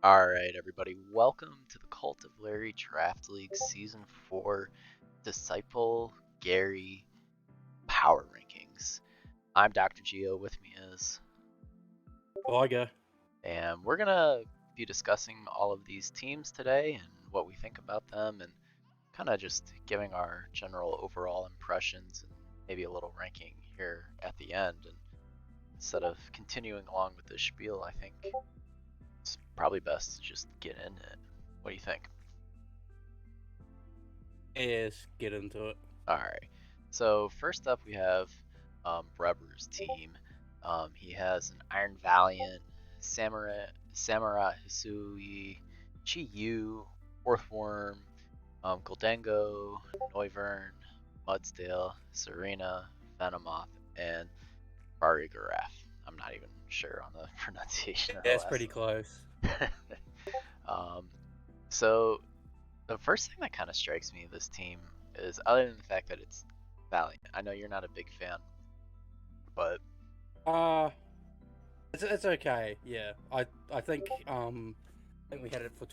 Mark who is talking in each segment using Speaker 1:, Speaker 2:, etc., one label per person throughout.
Speaker 1: Alright, everybody, welcome to the Cult of Larry Draft League Season 4 Disciple Gary Power Rankings. I'm Dr. Geo, with me is,
Speaker 2: Liger.
Speaker 1: and we're gonna be discussing all of these teams today and what we think about them, and kind of just giving our general overall impressions and maybe a little ranking here at the end. And instead of continuing along with this spiel, I think it's probably best to just get in it. What do you think?
Speaker 2: Yes, get into it.
Speaker 1: Alright, so first up we have Breber's team. He has an Iron Valiant, Samurai Hisui, Chi Yu, Orthworm, Goldango, Noivern, Mudsdale, Serena, Venomoth, and Barigarath. I'm not even sure on the pronunciation of the
Speaker 2: That's
Speaker 1: last
Speaker 2: pretty close.
Speaker 1: one. So the first thing that kind of strikes me of this team is, other than the fact that it's Valiant. I know you're not a big fan, but
Speaker 2: Uh it's okay. Yeah, I think we had it for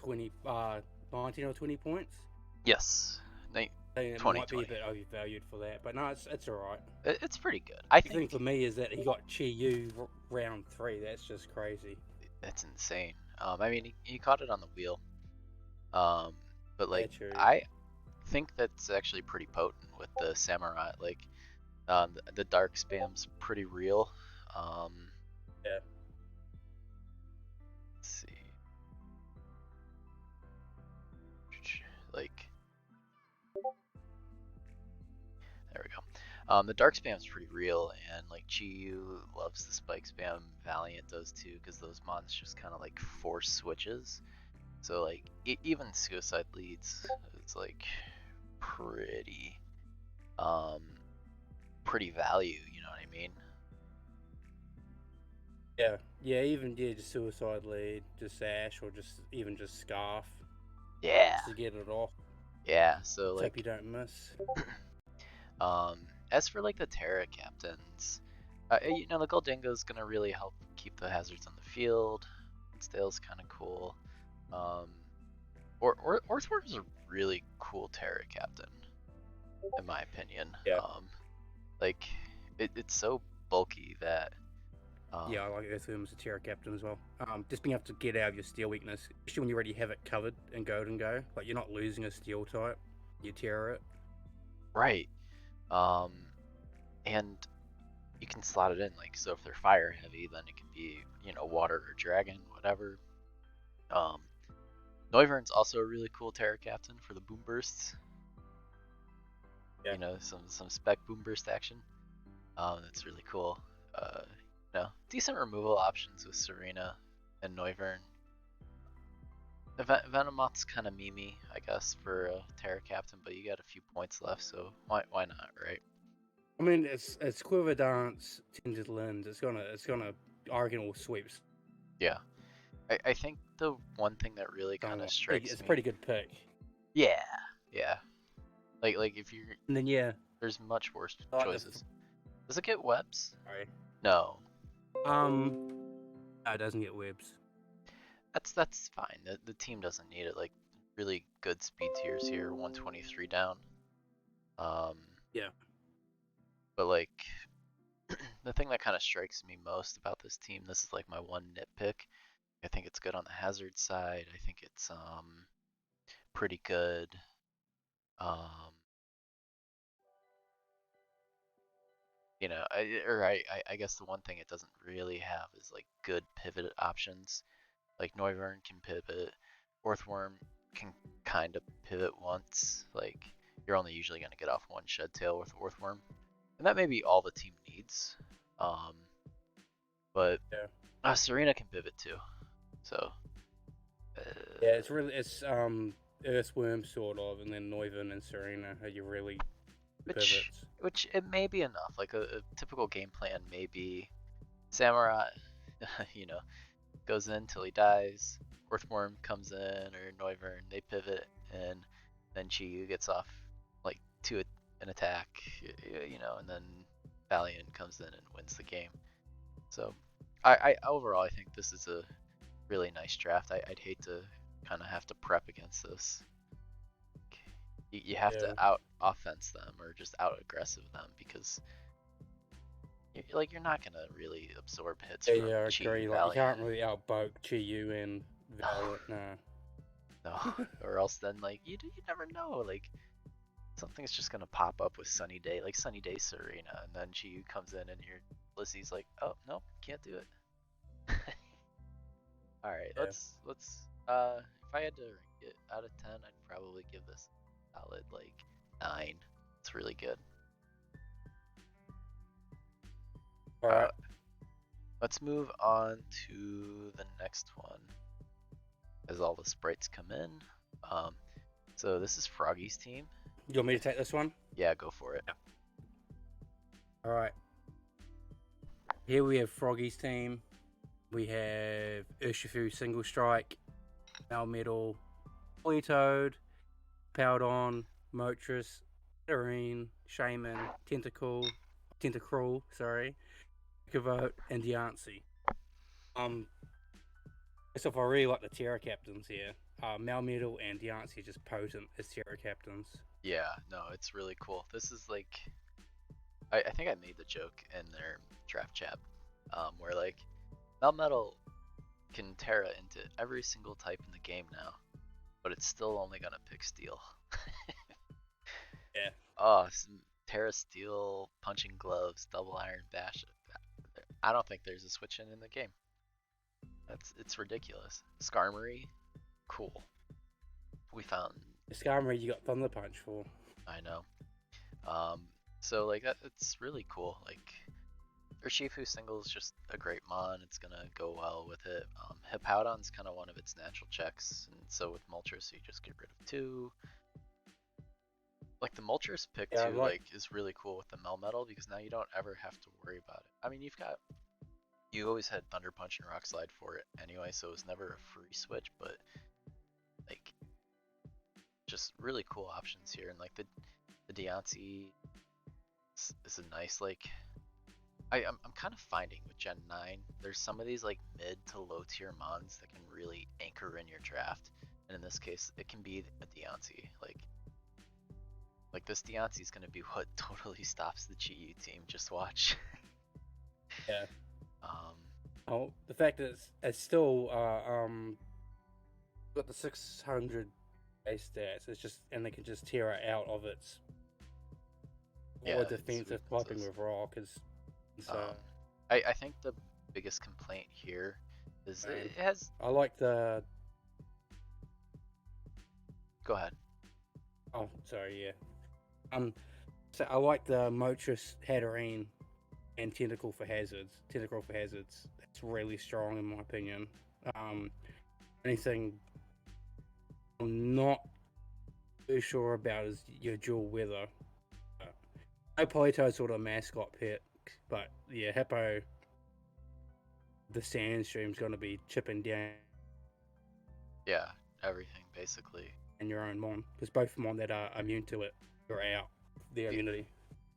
Speaker 2: 19 or 20 points.
Speaker 1: yes,
Speaker 2: I think it might be a
Speaker 1: 2020.
Speaker 2: bit overvalued for that, but no, it's alright.
Speaker 1: It's pretty good. I
Speaker 2: The thing
Speaker 1: think
Speaker 2: for me is that he got Chi Yu round 3. That's just crazy.
Speaker 1: it's insane. I mean, he caught it on the wheel. Um, but
Speaker 2: Yeah,
Speaker 1: like,
Speaker 2: true.
Speaker 1: I think that's actually pretty potent with the Samurai. Like, the dark spam's pretty real. Um,
Speaker 2: Yeah.
Speaker 1: let's see, like, there we go. The dark spam's pretty real, and like Chi loves the spike spam. Valiant does too, because those mons just kind of like force switches. So like even suicide leads, it's like pretty, um, pretty value. You know what I mean?
Speaker 2: Yeah, even just suicide lead, just Ash, or just Scarf,
Speaker 1: Yeah,
Speaker 2: just to get it off.
Speaker 1: yeah. So
Speaker 2: Let's hope you
Speaker 1: like,
Speaker 2: don't miss.
Speaker 1: um, as for like the Terra captains, the Goldingo's gonna really help keep the hazards on the field. Stale's kind of cool. Um, Orthworm's a really cool Terra captain, in my opinion.
Speaker 2: Yeah.
Speaker 1: Like it's so bulky that
Speaker 2: Yeah, I like Earthworm as a Terra captain as well. Just being able to get out of your steel weakness, especially when you already have it covered in Golden Go. Like, you're not losing a steel type, you Terra it.
Speaker 1: right. Um, and you can slot it in, like, so if they're fire heavy, then it can be water or dragon, whatever. Um, Noivern's also a really cool Terra captain for the boom bursts.
Speaker 2: Yeah.
Speaker 1: Some spec boom burst action. That's really cool. Uh, decent removal options with Serena and Noivern. Venomoth's kind of memey, I guess, for a Terra captain, but you got a few points left, so why not, right?
Speaker 2: I mean, it's Quiver Dance, Tinted Lind. It's gonna Argonal sweeps.
Speaker 1: Yeah, I think the one thing that really kind of strikes
Speaker 2: It's a
Speaker 1: me,
Speaker 2: pretty good pick.
Speaker 1: yeah, yeah, like if you're,
Speaker 2: And then yeah,
Speaker 1: there's much worse
Speaker 2: I like the.
Speaker 1: choices. Does it get webs?
Speaker 2: Sorry.
Speaker 1: No,
Speaker 2: No, it doesn't get webs.
Speaker 1: that's fine. The team doesn't need it. Like really good speed tiers here, 123 down. Um,
Speaker 2: Yeah.
Speaker 1: but like the thing that kind of strikes me most about this team, this is like my one nitpick. I think it's good on the hazard side. I think it's pretty good. Um, I guess the one thing it doesn't really have is like good pivot options. Like Noivern can pivot, Orthworm can kind of pivot once. Like you're only usually going to get off one shed tail with Orthworm, and that may be all the team needs. Um, but
Speaker 2: Yeah.
Speaker 1: Serena can pivot too. So
Speaker 2: Yeah, it's Earthworm sort of, and then Noivern and Serena are your really
Speaker 1: which
Speaker 2: pivots.
Speaker 1: which it may be enough. Like a typical game plan may be Samurai, you know, goes in till he dies. Earthworm comes in, or Noivern, they pivot, and then Chi gets off like to an attack, and then Valiant comes in and wins the game. So I overall I think this is a really nice draft. I'd hate to kind of have to prep against this. You have to
Speaker 2: Yeah.
Speaker 1: out offense them or just out aggressive them because you're not gonna really absorb hits from
Speaker 2: Yeah, I
Speaker 1: Chi
Speaker 2: agree. Like you
Speaker 1: Valiant.
Speaker 2: can't really outboat Chi and
Speaker 1: No,
Speaker 2: Valiant. No.
Speaker 1: no, or else then like you never know like something's just gonna pop up with Sunny Day like Sunny Day Serena and then Chi comes in and your Lizzie's like oh no can't do it. All right,
Speaker 2: Yeah.
Speaker 1: if I had to rank it out of 10, I'd probably give this a solid like 9. It's really good.
Speaker 2: All
Speaker 1: Uh,
Speaker 2: right.
Speaker 1: let's move on to the next one as all the sprites come in. Um, so this is Froggy's team.
Speaker 2: You want me to take this one?
Speaker 1: Yeah, go for it.
Speaker 2: All right. Here we have Froggy's team. We have Urshifu Single Strike, Melmetal, Politoad, Powdon, Motris, Irene, Shaman, Tentacruel, sorry, Kavote, and Diancie. First off, I really like the Terra captains here. Melmetal and Diancie are just potent as Terra captains.
Speaker 1: Yeah, no, it's really cool. This is like, I think I made the joke in their draft chat, where like Melmetal can Terra into every single type in the game now, but it's still only gonna pick Steel.
Speaker 2: Yeah.
Speaker 1: Oh, Terra Steel, Punching Gloves, Double Iron Bash. I don't think there's a switch in the game. It's ridiculous. Skarmory, cool. We found.
Speaker 2: Skarmory you got Thunder Punch for.
Speaker 1: I know. Um, so like it's really cool. Like Urshifu single is just a great mon. It's gonna go well with it. Hippowdon's kind of one of its natural checks, and so with Moltres, you just get rid of 2. Like the Moltres pick
Speaker 2: Yeah,
Speaker 1: too, like is really cool with the Melmetal because now you don't ever have to worry about it. I mean, you always had Thunder Punch and Rock Slide for it anyway, so it was never a free switch, but like just really cool options here, and like the Diancie is a nice like I'm kind of finding with Gen 9, there's some of these like mid to low tier mons that can really anchor in your draft, and in this case, it can be a Diancie. Like this Diancie is gonna be what totally stops the GU team. Just watch.
Speaker 2: Yeah.
Speaker 1: um,
Speaker 2: Oh, the fact that it's still got the 600 base stats. It's just and they can just tear it out of its
Speaker 1: yeah,
Speaker 2: defensive typing with rock is so.
Speaker 1: I think the biggest complaint here is it has.
Speaker 2: I like the.
Speaker 1: Go ahead.
Speaker 2: Oh, sorry. Yeah. So I like the Motris Hatterene and Tentacle for Hazards. Tentacle for Hazards. That's really strong in my opinion. Anything I'm not too sure about is your dual weather. No Polito's sort of mascot pick, but yeah, Hippo, the Sandstream's going to be chipping down.
Speaker 1: Yeah, everything basically.
Speaker 2: And your own mon, because both mon that are immune to it are out their immunity.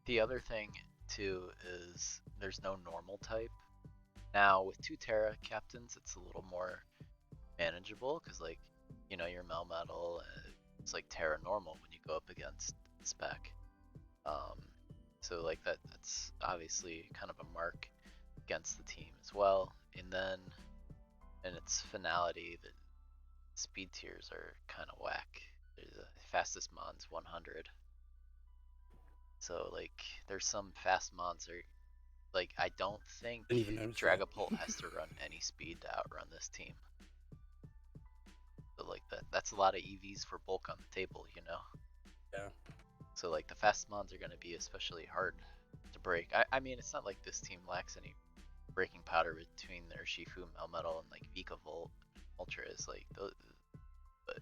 Speaker 1: The other thing too is there's no normal type. Now with 2 Terra captains, it's a little more manageable because like your Melmetal, it's like Terra normal when you go up against spec. So like that's obviously kind of a mark against the team as well. And then in its finality, the speed tiers are kind of whack. The fastest mon's 100. So like there's some fast mons are like I don't think Dragapult has to run any speed to outrun this team. So like that's a lot of EVs for bulk on the table,
Speaker 2: Yeah.
Speaker 1: So like the fast mons are going to be especially hard to break. I mean, it's not like this team lacks any breaking powder between their Shifu, Melmetal, and like Vikavolt, Ultra is like, but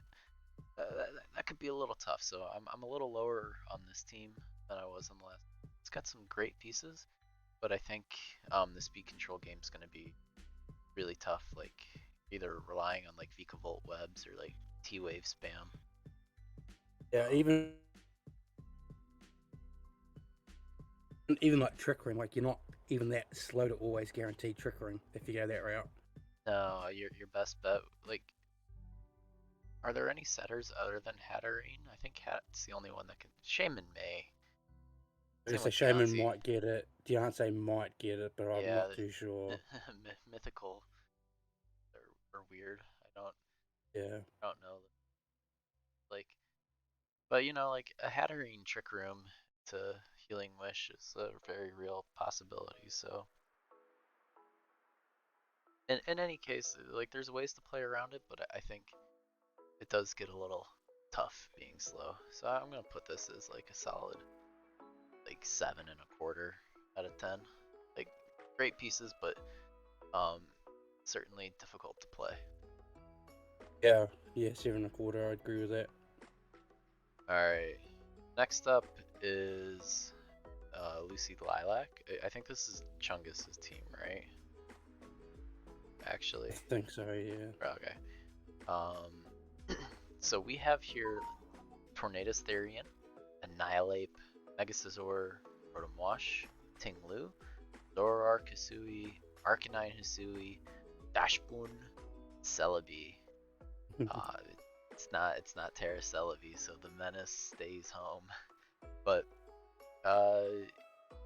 Speaker 1: that could be a little tough. So I'm a little lower on this team than I was on the last. It's got some great pieces, but I think the speed control game is going to be really tough. Like either relying on like Vikavolt webs or like T-wave spam.
Speaker 2: Yeah, even like trick ring, like you're not even that slow to always guarantee trick ring if you go that route.
Speaker 1: No, your best bet. Like, are there any setters other than Hatterene? I think Hat's the only one that can. Shaman May.
Speaker 2: I
Speaker 1: Same
Speaker 2: guess a
Speaker 1: with
Speaker 2: shaman
Speaker 1: Deontay.
Speaker 2: might get it. Deontay might get it, but I'm
Speaker 1: Yeah,
Speaker 2: not too sure.
Speaker 1: mythical are weird.
Speaker 2: Yeah.
Speaker 1: I don't know. Like, but like a Hatterene Trick Room to Healing Wish is a very real possibility. So, in any case, like there's ways to play around it, but I think it does get a little tough being slow. So I'm gonna put this as like a solid like 7.25 out of 10. Like great pieces, but um certainly difficult to play.
Speaker 2: Yeah. Yeah, 7.25. I agree with that.
Speaker 1: All right, next up is Lucy Lilac. I think this is Chungus's team, right?
Speaker 2: I
Speaker 1: Actually,
Speaker 2: think so, yeah.
Speaker 1: okay. Um, so we have here Tornadus Therian, Annihilate, Megacizor, Rotom Wash, Tinglu, Zoroark Hisui, Arcanine Hisui, Dashboon, Celebi. Uh, it's not Terra Celebi, so the menace stays home. But uh,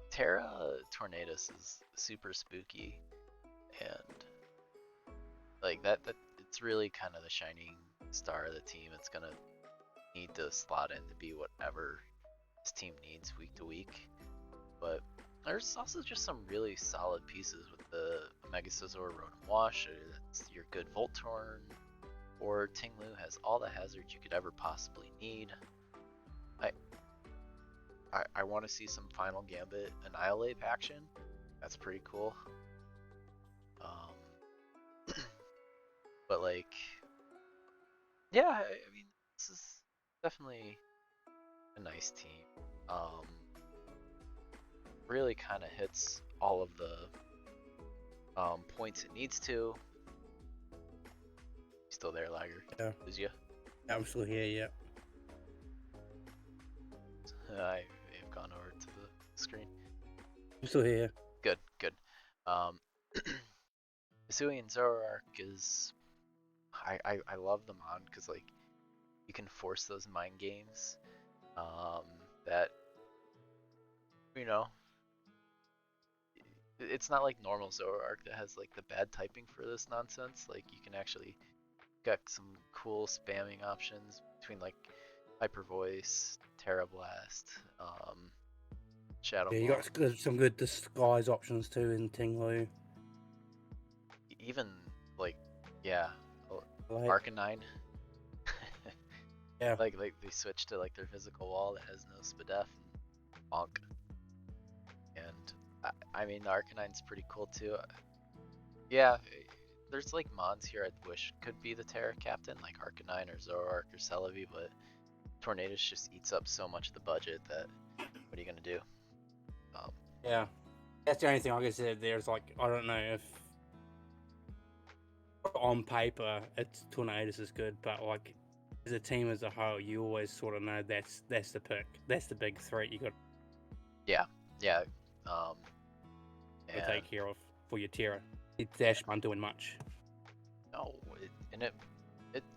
Speaker 1: Terra Tornadus is super spooky, and like that it's really kind of the shining star of the team. It's gonna need to slot in to be whatever this team needs week to week. But there's also just some really solid pieces with the Megacizor Rotom Wash. That's your good Voltorn, or Tinglu has all the hazards you could ever possibly need. I I want to see some Final Gambit Annihilate action. That's pretty cool. Um, but like, yeah, I mean, this is definitely a nice team. Um, really kind of hits all of the points it needs to. Still there, Liger?
Speaker 2: Yeah.
Speaker 1: Lose you?
Speaker 2: I'm still here, yeah.
Speaker 1: I have gone over to the screen.
Speaker 2: I'm still here.
Speaker 1: Good, good. Um, Hisui and Zoroark is I love them on because like you can force those mind games. Um, that you know it's not like normal Zoroark that has like the bad typing for this nonsense. Like you can actually get some cool spamming options between like Hyper Voice, Terra Blast, Shadow
Speaker 2: Yeah, you
Speaker 1: Ball,
Speaker 2: got some good disguise options too in Tinglu.
Speaker 1: even like yeah,
Speaker 2: Like,
Speaker 1: Arcanine.
Speaker 2: yeah.
Speaker 1: like they switched to like their physical wall that has no Spadef and Bonk. And I mean the Arcanine's pretty cool too. Yeah, there's like mons here I'd wish could be the Terra Captain, like Arcanine or Zoroark or Celebi, but Tornadus just eats up so much of the budget that what are you gonna do? Um,
Speaker 2: Yeah. That's the only thing I can say there's like, I don't know if on paper it's Tornadoes is good, but like as a team as a whole, you always sort of know that's the pick. That's the big threat you got
Speaker 1: yeah, yeah, um,
Speaker 2: to
Speaker 1: and
Speaker 2: take care of for your Terra. Dash aren't doing much.
Speaker 1: no,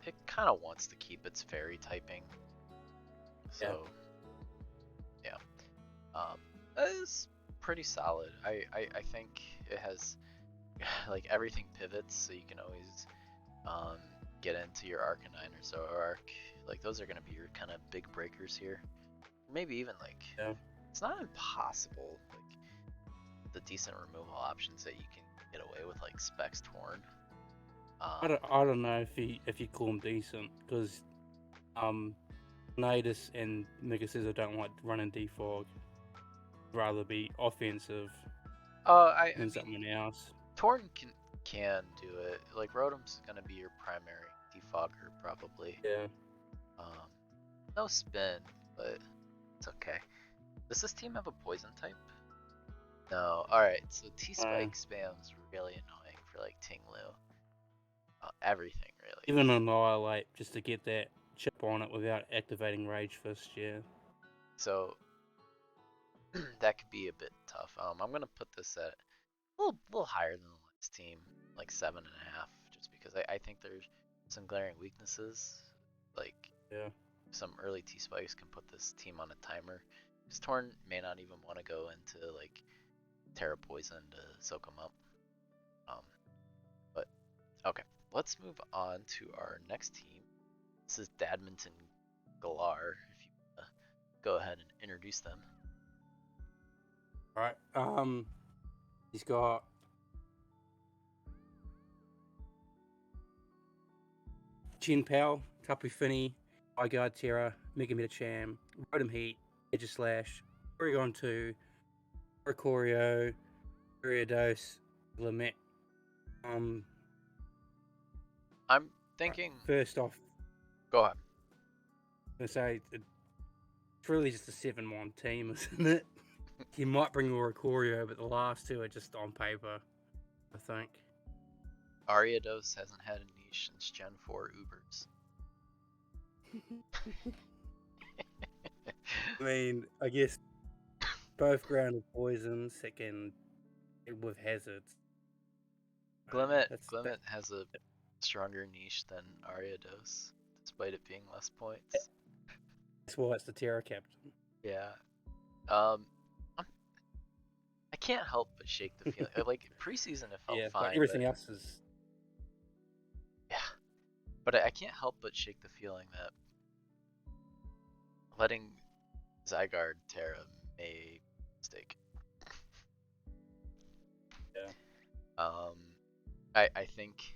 Speaker 1: it kind of wants to keep its fairy typing,
Speaker 2: Yeah.
Speaker 1: so yeah, um, it's pretty solid. I think it has like everything pivots, so you can always um, get into your Arcanine or Zoroark. Like those are gonna be your kind of big breakers here. Maybe even like
Speaker 2: Yeah.
Speaker 1: it's not impossible. Like the decent removal options that you can get away with, like Specs Torn. Um,
Speaker 2: I don't know if you call them decent because Natus and Mega Scissor don't like running defog. Rather be offensive
Speaker 1: I
Speaker 2: than
Speaker 1: mean
Speaker 2: something else.
Speaker 1: Torn can do it. Like Rotom's gonna be your primary defogger probably.
Speaker 2: Yeah.
Speaker 1: Um, no spin, but it's okay. Does this team have a poison type? No. All right. So T
Speaker 2: Uh,
Speaker 1: Spike spam's really annoying for like Tinglu. Everything really.
Speaker 2: Even Annihilate just to get that chip on it without activating Rage Fist. Yeah.
Speaker 1: So that could be a bit tough. I'm gonna put this at a little higher than the last team, like 7.5. because I think there's some glaring weaknesses. Like
Speaker 2: Yeah.
Speaker 1: some early T spikes can put this team on a timer. Because Torn may not even want to go into like Terra Poison to soak him up. Um, but okay, let's move on to our next team. This is Dadminton Galar. If you go ahead and introduce them.
Speaker 2: All right. He's got Jin Pao, Tapu Fini, Iguard Terra, Mega Metacham, Rotom Heat, Slash, Oregon 2, Oricorio, Gyarados, Lamet.
Speaker 1: I'm thinking.
Speaker 2: First off,
Speaker 1: Go ahead.
Speaker 2: I'm going to say it's really just a 7-1 team, isn't it? He might bring Oricorio, but the last two are just on paper, I think.
Speaker 1: Ariados hasn't had a niche since Gen 4 Ubers.
Speaker 2: I mean, I guess both grounded poisons that can with hazards.
Speaker 1: Glimmet
Speaker 2: That's
Speaker 1: has a stronger niche than Ariados, despite it being less points.
Speaker 2: That's why it's the Terra Captain.
Speaker 1: Yeah. I can't help but shake the feeling. Like preseason, it felt
Speaker 2: Yeah,
Speaker 1: fine.
Speaker 2: but everything else is.
Speaker 1: Yeah, but I can't help but shake the feeling that letting Zygarde Terra may mistake.
Speaker 2: Yeah.
Speaker 1: I think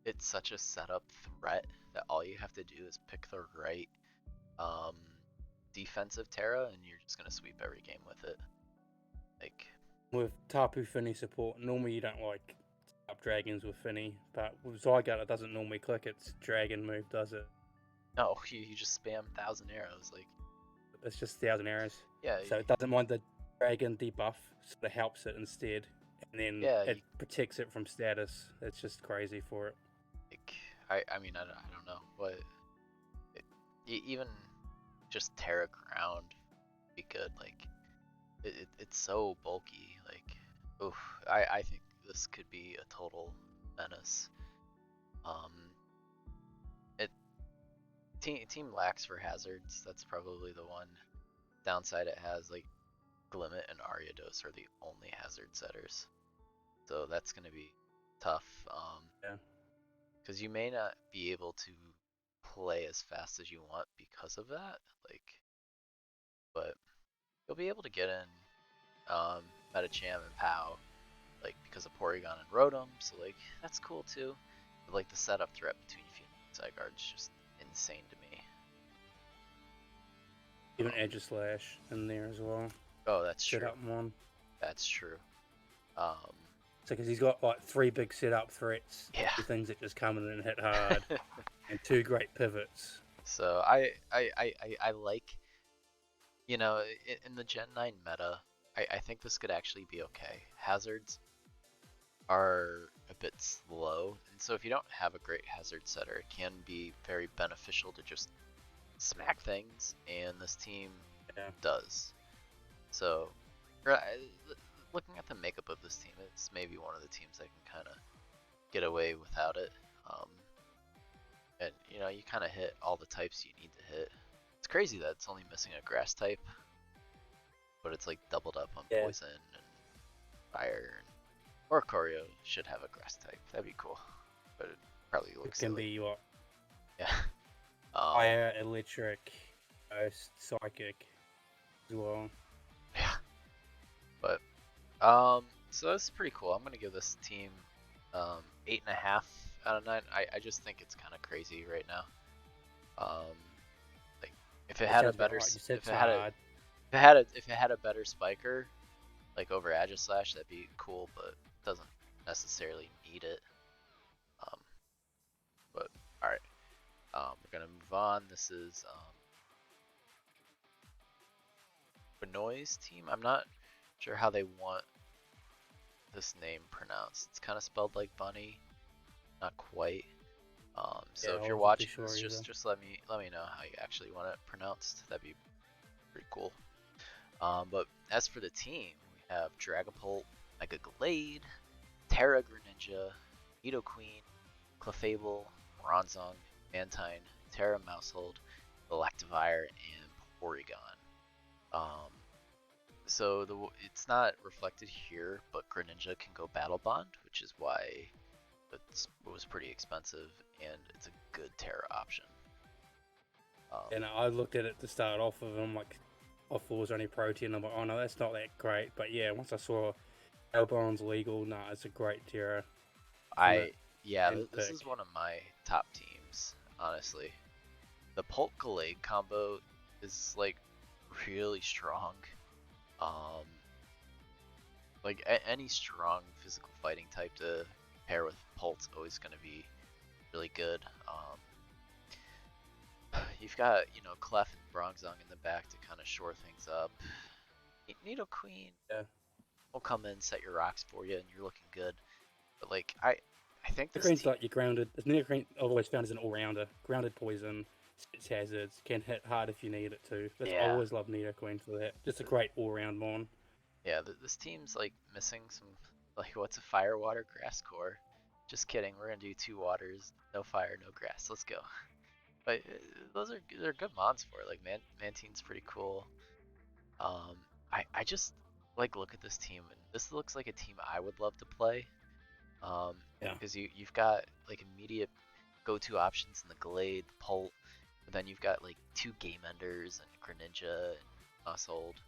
Speaker 1: it's such a setup threat that all you have to do is pick the right defensive Terra, and you're just gonna sweep every game with it. Like
Speaker 2: with Tapu Fini support, normally you don't like up dragons with Fini, but with Zygarde it doesn't normally click its dragon move, does it?
Speaker 1: no, you just spam 1,000 arrows. Like
Speaker 2: it's just 1,000 arrows.
Speaker 1: Yeah.
Speaker 2: So it doesn't mind the dragon debuff, sort of helps it instead, and then it protects it from status. It's just crazy for it.
Speaker 1: Like I mean I don't know, but even just Terra Ground be good. Like it's so bulky. Like oof, I think this could be a total menace. Team lacks for hazards. That's probably the one downside it has. Like Glimmet and Ariados are the only hazard setters, so that's gonna be tough.
Speaker 2: Yeah.
Speaker 1: Because you may not be able to play as fast as you want because of that. Like, but you'll be able to get in Metacham and Pow, like because of Porygon and Rotom. So like that's cool too. But like the setup threat between Fini and Zygarde is just insane to me.
Speaker 2: Even Slash in there as well.
Speaker 1: Oh, that's
Speaker 2: set
Speaker 1: true.
Speaker 2: Up one.
Speaker 1: That's true.
Speaker 2: So because he's got like 3 big setup threats,
Speaker 1: yeah,
Speaker 2: things that just come in and hit hard, and 2 great pivots.
Speaker 1: So I like, you know, in the Gen 9 meta, I think this could actually be okay. Hazards are a bit slow, and so if you don't have a great hazard setter, it can be very beneficial to just smack things, and this team does. So, looking at the makeup of this team, it's maybe one of the teams that can kind of get away without it. And you know, you kind of hit all the types you need to hit. It's crazy that it's only missing a grass type, but it's like doubled up on poison and fire. Or Oricorio should have a grass type. That'd be cool, but it probably looks.
Speaker 2: It can be what?
Speaker 1: Yeah.
Speaker 2: Fire, electric, psychic, as well.
Speaker 1: Yeah. But so that's pretty cool. I'm gonna give this team 8.5 out of 9. I just think it's kind of crazy right now. Like if it had a better, if it had a better spiker, like over Aegislash, that'd be cool, but it doesn't necessarily need it. But all right, we're gonna move on. This is Benoit's team. I'm not sure how they want this name pronounced. It's kind of spelled like bunny, not quite. So if you're watching this, just let me know how you actually want it pronounced. That'd be pretty cool. But as for the team, we have Dragapult, Mega Glade, Terra Greninja, Nidoqueen, Clefable, Bronzong, Mantine, Terra Mousehold, Electivire, and Porygon. Um, it's not reflected here, but Greninja can go Battle Bond, which is why it was pretty expensive, and it's a good Terra option.
Speaker 2: And I looked at it to start off with, and I'm like, I thought it was only protein. I'm like, oh no, that's not that great. But yeah, once I saw Albon's legal, nah, it's a great Terra from
Speaker 1: I
Speaker 2: it
Speaker 1: Yeah,
Speaker 2: and
Speaker 1: this
Speaker 2: pick.
Speaker 1: is one of my top teams, honestly. The Pulp Gallade combo is like really strong. Um, like any strong physical fighting type to pair with Pult's always going to be really good. You've got Clef and Bronzong in the back to kind of shore things up. Nidoqueen
Speaker 2: Yeah,
Speaker 1: will come in, set your rocks for you, and you're looking good. But like I think this
Speaker 2: Nidoqueen's
Speaker 1: team,
Speaker 2: like your grounded. Nidoqueen I've always found as an all-rounder. Grounded poison, spits hazards, can hit hard if you need it to. That's I
Speaker 1: yeah,
Speaker 2: always love Nidoqueen for that. Just a great all-round mon.
Speaker 1: yeah, this team's like missing some like what's a fire, water, grass core? Just kidding. We're gonna do 2 waters, no fire, no grass. Let's go. But they're good mods for it. Like Mantine's pretty cool. Um, I just like look at this team, and this looks like a team I would love to play. Um,
Speaker 2: Yeah.
Speaker 1: because you've got like immediate go-to options in the Glade, the Pult, but then you've got like 2 Game Enders and Greninja and Muscled.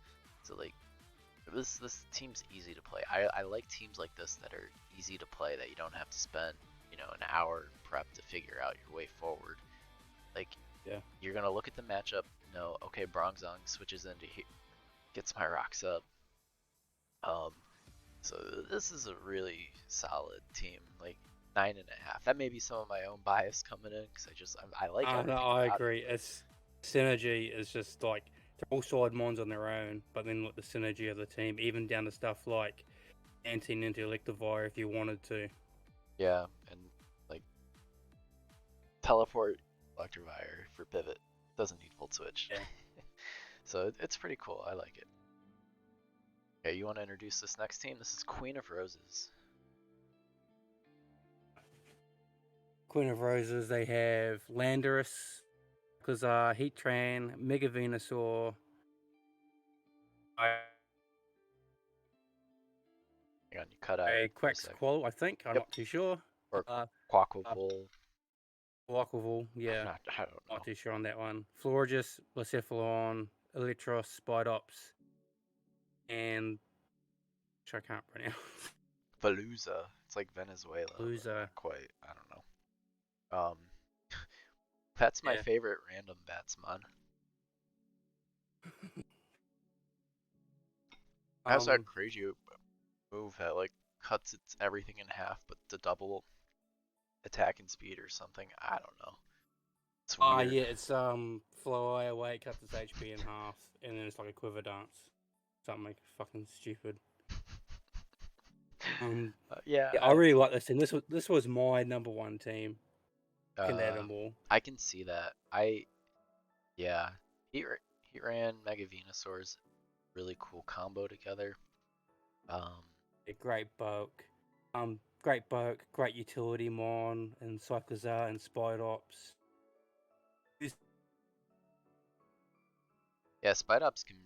Speaker 1: So like this team's easy to play. I like teams like this that are easy to play, that you don't have to spend an hour prep to figure out your way forward. Like
Speaker 2: Yeah.
Speaker 1: you're gonna look at the matchup, know okay, Bronzong switches into here, gets my rocks up. Um, so this is a really solid team. Like 9.5. That may be some of my own bias coming in because I like
Speaker 2: No,
Speaker 1: everything
Speaker 2: I
Speaker 1: about it.
Speaker 2: agree. It's synergy is just like they're all side mons on their own, but then like the synergy of the team, even down to stuff like anti into Electivire if you wanted to.
Speaker 1: Yeah, and like teleport Electivire for pivot doesn't need full switch.
Speaker 2: Yeah.
Speaker 1: So it's pretty cool. I like it. Okay, you want to introduce this next team? This is Queen of Roses.
Speaker 2: Queen of Roses, they have Landorus, Kazar, Heatran, Mega Venusaur,
Speaker 1: Hang on, you cut out
Speaker 2: a
Speaker 1: for a
Speaker 2: Quax
Speaker 1: second.
Speaker 2: Qual, I think. I'm
Speaker 1: Yep,
Speaker 2: not too sure.
Speaker 1: or
Speaker 2: Uh, uh
Speaker 1: Quaquaval.
Speaker 2: Quaquaval, yeah.
Speaker 1: I don't
Speaker 2: Not
Speaker 1: know.
Speaker 2: too sure on that one. Florges, Blacephalon, Electros, Spidops, and which I can't pronounce.
Speaker 1: Veluza. It's like Venezuela, but
Speaker 2: Loser.
Speaker 1: not quite. I don't know. That's my
Speaker 2: Yeah.
Speaker 1: favorite random batsman. It has that
Speaker 2: Um,
Speaker 1: crazy move that like cuts its everything in half, but the double attack and speed or something. I don't know. It's weird.
Speaker 2: yeah, it's fly away, cuts its HP in half, and then it's like a quiver dance. Something fucking stupid. Um,
Speaker 1: Yeah,
Speaker 2: yeah, I really like this team. This was my number one team. Can add
Speaker 1: uh,
Speaker 2: them all.
Speaker 1: I can see that. Yeah, he ran Mega Venusaur's really cool combo together. Um,
Speaker 2: A great bulk. Great bulk, great utility mon, and Cyclizar and Spidops. This
Speaker 1: yeah, Spidops can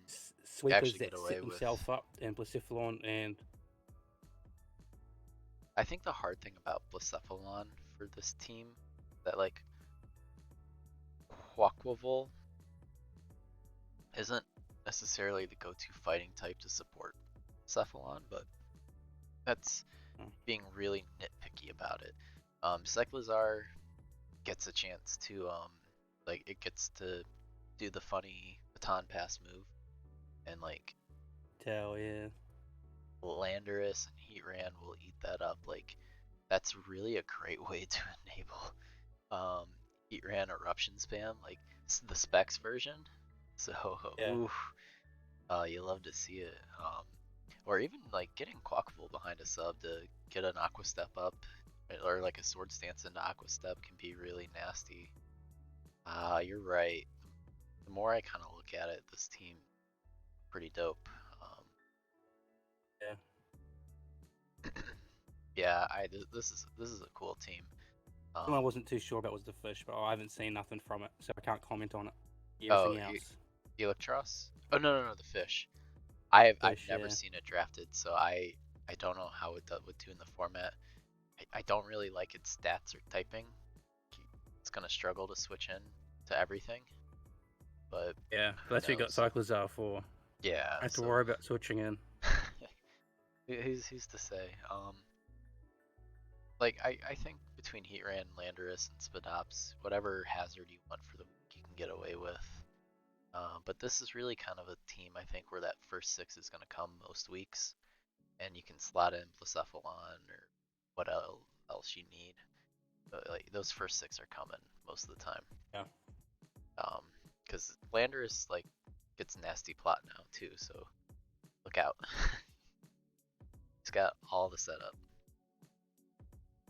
Speaker 2: sweepers
Speaker 1: actually get
Speaker 2: that set
Speaker 1: away with.
Speaker 2: themselves up, and Blacephalon, and
Speaker 1: I think the hard thing about Blacephalon for this team that like Quaquaval isn't necessarily the go-to fighting type to support Cephalon, but that's
Speaker 2: oh,
Speaker 1: being really nitpicky about it. Cyclizar gets a chance to like it gets to do the funny baton pass move, and like
Speaker 2: tell yeah,
Speaker 1: Landorus and Heatran will eat that up. Like that's really a great way to enable um, Heatran eruption spam, like the specs version. So
Speaker 2: yeah,
Speaker 1: ooh, you love to see it. Or even like getting Quackable behind a sub to get an Aqua Step up, or like a Sword Stance into Aqua Step can be really nasty. You're right. The more I kind of look at it, this team pretty dope.
Speaker 2: yeah.
Speaker 1: Yeah, this is a cool team.
Speaker 2: The one I
Speaker 1: Um,
Speaker 2: wasn't too sure about was the fish, but I haven't seen nothing from it, so I can't comment on it.
Speaker 1: oh,
Speaker 2: Everything else,
Speaker 1: Electros? Oh no, the fish. I've
Speaker 2: fish,
Speaker 1: never
Speaker 2: yeah.
Speaker 1: seen it drafted, so I don't know how it would do in the format. I don't really like its stats or typing. It's gonna struggle to switch in to everything, but
Speaker 2: Yeah,
Speaker 1: who
Speaker 2: that's what you got
Speaker 1: knows?
Speaker 2: cycles are for.
Speaker 1: Yeah,
Speaker 2: I have to
Speaker 1: so
Speaker 2: worry about switching in.
Speaker 1: who's to say? Like I think between Heatran, Landorus, and Spadops, whatever hazard you want for the week, you can get away with. But this is really kind of a team I think where that first six is gonna come most weeks, and you can slot in Blacephalon or what else you need. But like those first six are coming most of the time.
Speaker 2: Yeah,
Speaker 1: Because Landorus like gets nasty plot now too, so look out. He's got all the setup.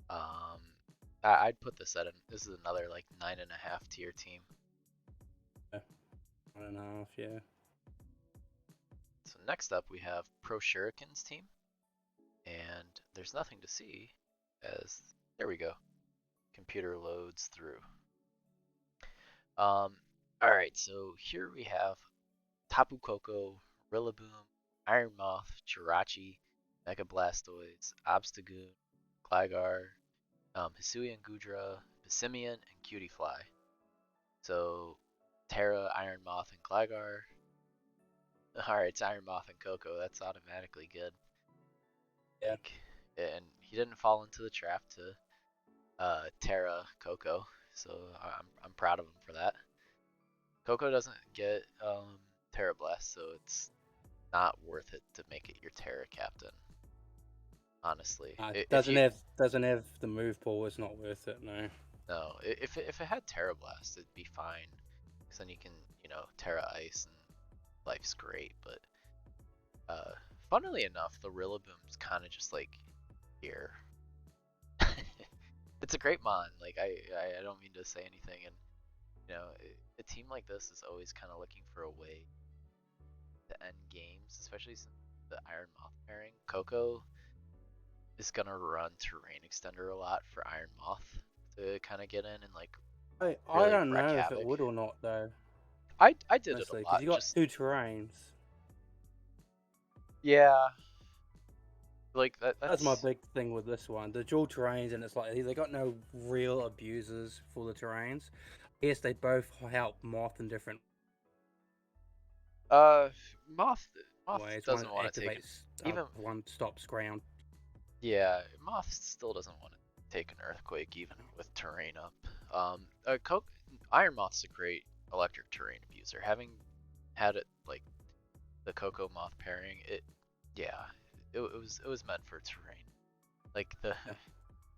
Speaker 1: Um, I'd put this at this is another like 9.5 tier team.
Speaker 2: yeah. 1.5, yeah.
Speaker 1: So next up we have Pro Shuriken's team, and there's nothing to see as there we go. Computer loads through. Um, all right, so here we have Tapu Koko, Rillaboom, Iron Moth, Jirachi, Mega Blastoise, Obstagoon, Gligar, Hisuian Gudra, Passimian, and Cutiefly. So Terra, Iron Moth, and Gligar. Alright, it's Iron Moth and Coco. That's automatically good.
Speaker 2: Yeah.
Speaker 1: Like, and he didn't fall into the trap to Terra Coco, so I'm proud of him for that. Coco doesn't get Terra Blast, so it's not worth it to make it your Terra captain. Honestly, if
Speaker 2: Doesn't
Speaker 1: you
Speaker 2: have the move pool. It's not worth it. No.
Speaker 1: no, if it had Terra Blast, it'd be fine, because then you can Terra Ice and life's great. But funnily enough, the Rillaboom's kind of just like here. It's a great mon. Like I don't mean to say anything, and a team like this is always kind of looking for a way to end games, especially since the Iron Moth pairing. Coco is gonna run Terrain Extender a lot for Iron Moth to kind of get in and like
Speaker 2: I
Speaker 1: really
Speaker 2: don't
Speaker 1: wreak
Speaker 2: know if it
Speaker 1: havoc.
Speaker 2: would or not though.
Speaker 1: I did it a
Speaker 2: Honestly, because
Speaker 1: lot.
Speaker 2: you got
Speaker 1: Just
Speaker 2: two terrains.
Speaker 1: yeah, like that.
Speaker 2: That's my
Speaker 1: That's
Speaker 2: big thing with this one. The dual terrains, and it's like they got no real abusers for the terrains. Yes, they both help Moth in different
Speaker 1: uh Moth Moth
Speaker 2: ways. One
Speaker 1: doesn't want to take it.
Speaker 2: activates
Speaker 1: Even
Speaker 2: one stops ground.
Speaker 1: yeah, Moth still doesn't want to take an earthquake even with terrain up. Iron Moth's a great electric terrain abuser. Having had it like the Coco Moth pairing, yeah, it was meant for terrain. Like
Speaker 2: Yeah.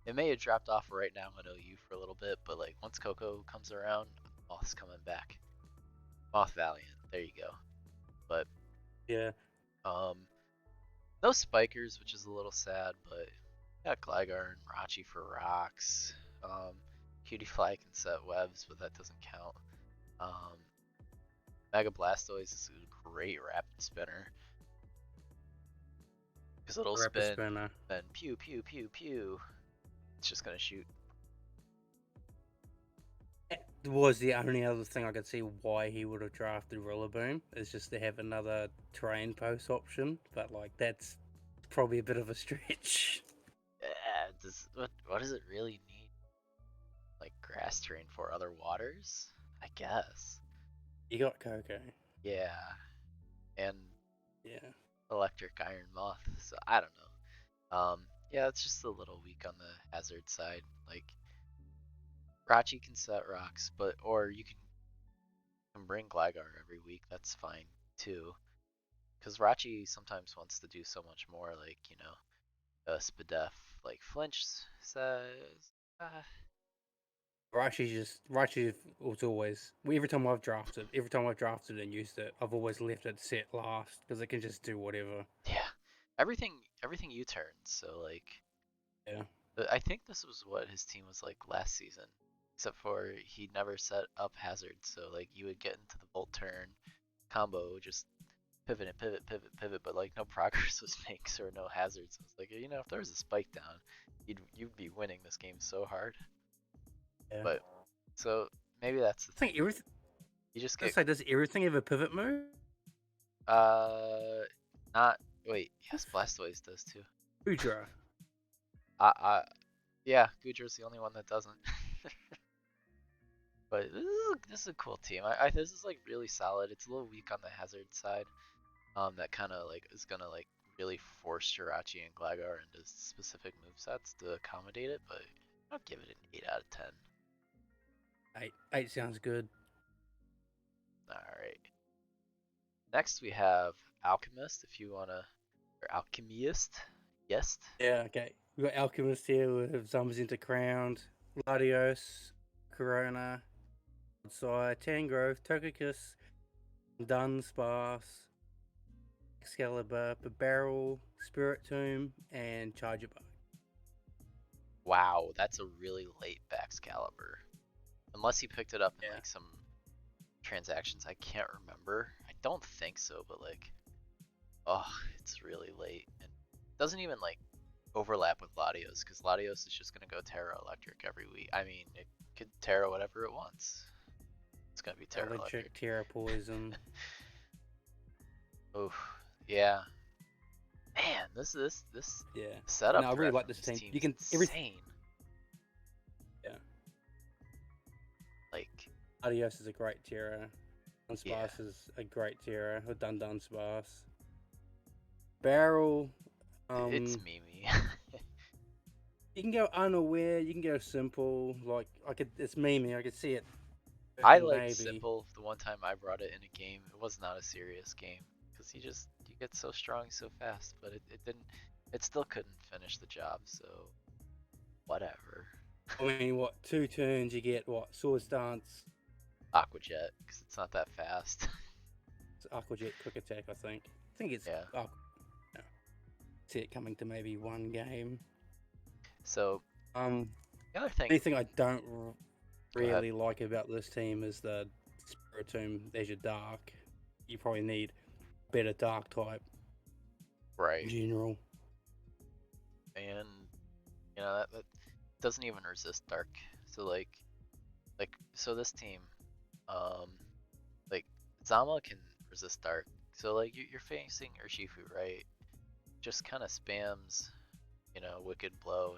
Speaker 1: it may have dropped off right now in OU for a little bit, but like once Coco comes around, Moth's coming back. Moth Valiant, there you go. But
Speaker 2: Yeah.
Speaker 1: um, no spikers, which is a little sad, but got Gligar and Rachi for rocks. Cutiefly can set webs, but that doesn't count. Um, Mega Blastoise is a great rapid spinner because it'll
Speaker 2: Rapid
Speaker 1: spin
Speaker 2: spinner.
Speaker 1: and pew pew pew pew. It's just gonna shoot.
Speaker 2: That was the only other thing I could see why he would have drafted Rillaboom is just to have another terrain post option, but like that's probably a bit of a stretch.
Speaker 1: What does it really need? Like grass terrain for other waters? I guess.
Speaker 2: You got Coco.
Speaker 1: Yeah, and
Speaker 2: Yeah.
Speaker 1: electric iron moth. So I don't know. Yeah, it's just a little weak on the hazard side. Like Rachi can set rocks, but or you can bring Gligar every week. That's fine too. Because Rachi sometimes wants to do so much more. Like Spadef like Flinch says. Uh,
Speaker 2: Rashi was always every time I've drafted and used it, I've always left it set last because it can just do whatever.
Speaker 1: yeah, everything U-turns. So like
Speaker 2: Yeah.
Speaker 1: I think this was what his team was like last season, except for he never set up hazards. So like you would get into the Volt turn combo, just pivot and pivot, but like no progress was made or no hazards. It's like if there was a spike down, you'd be winning this game so hard.
Speaker 2: Yeah.
Speaker 1: But so maybe that's the
Speaker 2: I think
Speaker 1: thing.
Speaker 2: everything.
Speaker 1: You just
Speaker 2: Let's
Speaker 1: get
Speaker 2: say, does everything have a pivot move?
Speaker 1: uh not wait, yes, Blastoise does too.
Speaker 2: Udra.
Speaker 1: I yeah, Gudra's the only one that doesn't. But this is a cool team. This is like really solid. It's a little weak on the hazard side. That kind of like is gonna like really force Jirachi and Gligar into specific movesets to accommodate it, but I'll give it an 8 out of 10.
Speaker 2: 8. 8 sounds good.
Speaker 1: Alright. Next we have Alchemist, if you wanna, or Alchemist. Yes.
Speaker 2: Yeah, okay. We've got Alchemist here with Zamazenta Crowned, Latios, Corona, Sire, Tangrowth, Togekiss, Dunsparce, Excalibur, Barrel, Spirit Tomb, and Charjabug.
Speaker 1: Wow, that's a really late Baxcalibur. Unless he picked it up in
Speaker 2: Yeah.
Speaker 1: like some transactions, I can't remember. I don't think so, but like, oh, it's really late. And it doesn't even like overlap with Latios, because Latios is just gonna go Terra Electric every week. I mean, it could Terra whatever it wants. It's gonna be Terra
Speaker 2: Electric,
Speaker 1: Electric.
Speaker 2: Terra Poison.
Speaker 1: Oh, yeah. Man, this
Speaker 2: Yeah.
Speaker 1: setup
Speaker 2: No, I really
Speaker 1: threat
Speaker 2: like
Speaker 1: from
Speaker 2: this
Speaker 1: this
Speaker 2: team.
Speaker 1: team
Speaker 2: You
Speaker 1: is
Speaker 2: can
Speaker 1: insane.
Speaker 2: Yeah.
Speaker 1: Like,
Speaker 2: Adios is a great Terra.
Speaker 1: yeah,
Speaker 2: Dunsparce is a great Terra. Or Dunsparce. Barrel.
Speaker 1: it's
Speaker 2: Um,
Speaker 1: Mimi.
Speaker 2: you can go unaware. You can go simple. Like I could. It's Mimi. I could see it.
Speaker 1: I
Speaker 2: Working
Speaker 1: liked
Speaker 2: maybe.
Speaker 1: Simple the one time I brought it in a game. It was not a serious game because you get so strong so fast, but it didn't. It still couldn't finish the job. So whatever.
Speaker 2: I mean, what 2 turns? You get what Sword Stance,
Speaker 1: Aqua Jet because it's not that fast.
Speaker 2: Aqua Jet, Quick Attack. I think. I think it's.
Speaker 1: Yeah.
Speaker 2: Oh, no. See it coming to maybe one game.
Speaker 1: So
Speaker 2: Um,
Speaker 1: the other thing,
Speaker 2: the thing I don't
Speaker 1: go ahead.
Speaker 2: really like about this team is the Spirit Tomb. There's your Dark. You probably need better Dark type in
Speaker 1: Right.
Speaker 2: general.
Speaker 1: And that doesn't even resist dark. So so this team, um, like Zama can resist dark. So like you're facing Urshifu, right? Just kind of spams, Wicked Blow,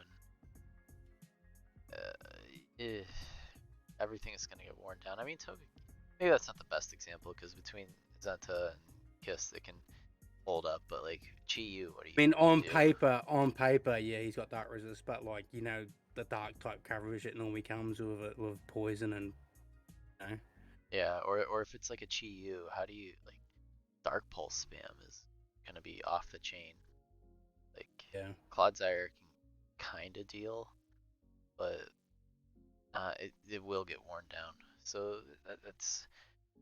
Speaker 1: and everything is gonna get worn down. I mean, maybe that's not the best example because between Zenta and Kiss, they can hold up, but like Chi-Yu, what
Speaker 2: I mean,
Speaker 1: what do you do?
Speaker 2: on paper, yeah, he's got Dark Resist, but like the Dark type coverage it normally comes with it with poison and you know.
Speaker 1: Yeah, or if it's like a Chi-Yu, how do you like Dark Pulse spam is gonna be off the chain. Like
Speaker 2: Yeah.
Speaker 1: Clodsire can kind of deal, but it will get worn down. So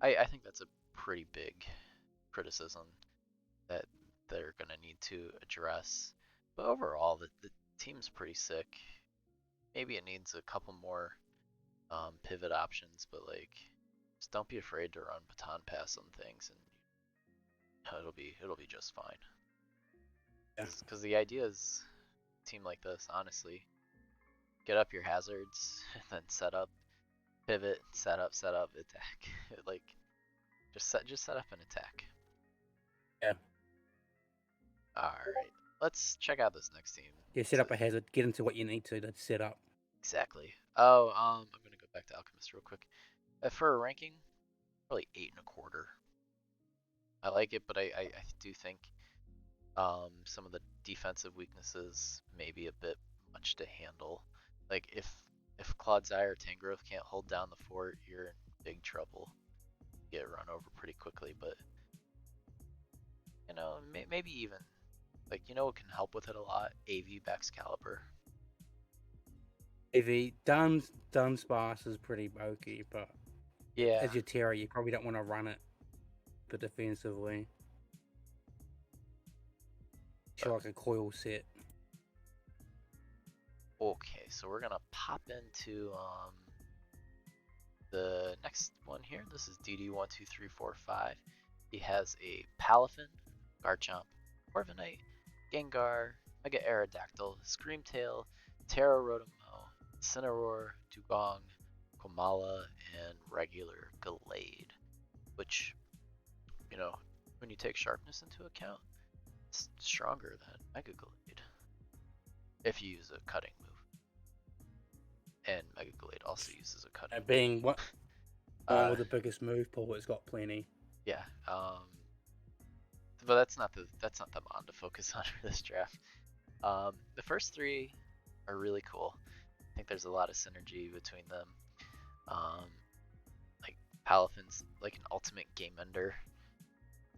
Speaker 1: I think that's a pretty big criticism that they're gonna need to address. But overall, the team's pretty sick. Maybe it needs a couple more pivot options, but like just don't be afraid to run baton pass on things, and it'll be just fine.
Speaker 2: Yeah.
Speaker 1: Because the idea is a team like this, honestly, get up your hazards and then set up, pivot, set up, attack. Like just set up an attack.
Speaker 2: Yeah.
Speaker 1: All right, let's check out this next team.
Speaker 2: Yeah, set up a hazard, get into what you need to set up.
Speaker 1: Exactly. Oh, I'm gonna go back to Alchemist real quick. For a ranking, probably 8.25. I like it, but I do think some of the defensive weaknesses may be a bit much to handle. Like if Clodsire or Tangrowth can't hold down the fort, you're in big trouble. You get run over pretty quickly, but maybe even like what can help with it a lot? AV Baxcalibur.
Speaker 2: AV Dunsparce is pretty bulky, but
Speaker 1: Yeah.
Speaker 2: as your Terra, you probably don't want to run it, but defensively, it's like a coil set.
Speaker 1: Okay, so we're gonna pop into the next one here. This is DD12345. He has a Palafin, Garchomp, Corviknight, Gengar, Mega Aerodactyl, Screamtail, Terra Rotomo, Incineroar, Dugong, Aquamala, and regular Gallade, which, you know, when you take sharpness into account, it's stronger than Mega Gallade if you use a cutting move. And Mega Gallade also uses a cutting
Speaker 2: And
Speaker 1: move.
Speaker 2: being one with the biggest move pool, it's got plenty.
Speaker 1: Yeah. But that's not the mon to focus on for this draft. The first three are really cool. I think there's a lot of synergy between them. Um, like Palafin's like an ultimate game ender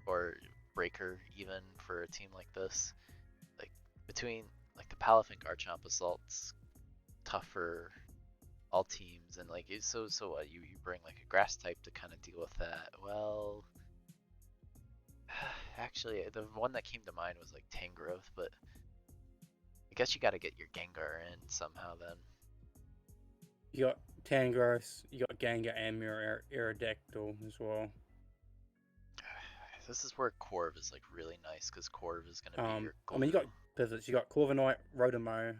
Speaker 1: or breaker even for a team like this. Like between like the Palafin Garchomp assaults tough for all teams and like so what you bring like a grass type to kind of deal with that. Well, actually the one that came to mind was like Tangrowth, but I guess you got to get your Gengar in somehow then.
Speaker 2: You got Tangrowth, you got Gengar and Mirror Aerodactyl as well.
Speaker 1: This is where Corv is like really nice because Corv is gonna be your
Speaker 2: I mean, you
Speaker 1: glue.
Speaker 2: got pivots. You got Corviknight, Rotomo,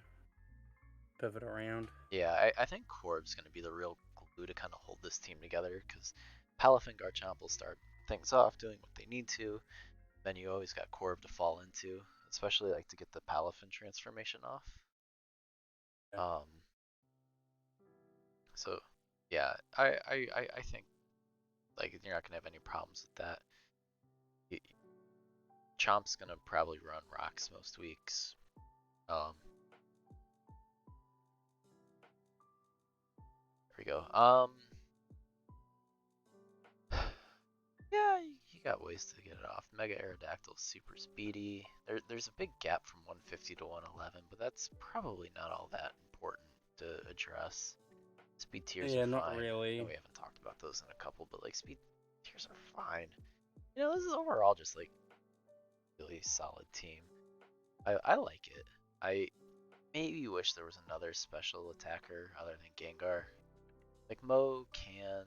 Speaker 2: pivot around.
Speaker 1: Yeah, I think Corv's gonna be the real glue to kind of hold this team together because Palaf and Garchomp will start things off doing what they need to. Then you always got Corv to fall into, especially like to get the Palafin transformation off.
Speaker 2: Yeah.
Speaker 1: Um, so yeah, I think like you're not gonna have any problems with that. Chomp's gonna probably run rocks most weeks. Um, there we go. Yeah, you got ways to get it off. Mega Aerodactyl's super speedy. There's a big gap from 150 to 111, but that's probably not all that important to address. Speed tiers
Speaker 2: Yeah,
Speaker 1: are
Speaker 2: not
Speaker 1: fine. I know
Speaker 2: really.
Speaker 1: we haven't talked about those in a couple, but like speed tiers are fine. This is overall just like really solid team. I like it. I maybe wish there was another special attacker other than Gengar. Like Mo can,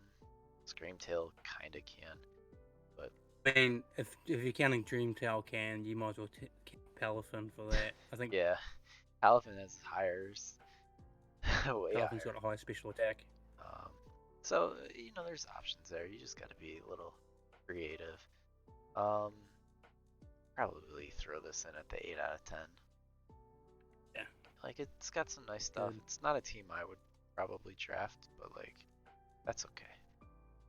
Speaker 1: Screamtail kinda can, but
Speaker 2: I mean, if you're counting Dreamtail can, you might as well count Palafin for that. I think
Speaker 1: yeah, Palafin has hires, way
Speaker 2: Palafin's
Speaker 1: higher.
Speaker 2: got a high special attack.
Speaker 1: Um, so there's options there. You just got to be a little creative. Um, Probably throw this in at the 8 out of 10.
Speaker 2: Yeah.
Speaker 1: Like it's got some nice stuff.
Speaker 2: Good.
Speaker 1: It's not a team I would probably draft, but like that's okay.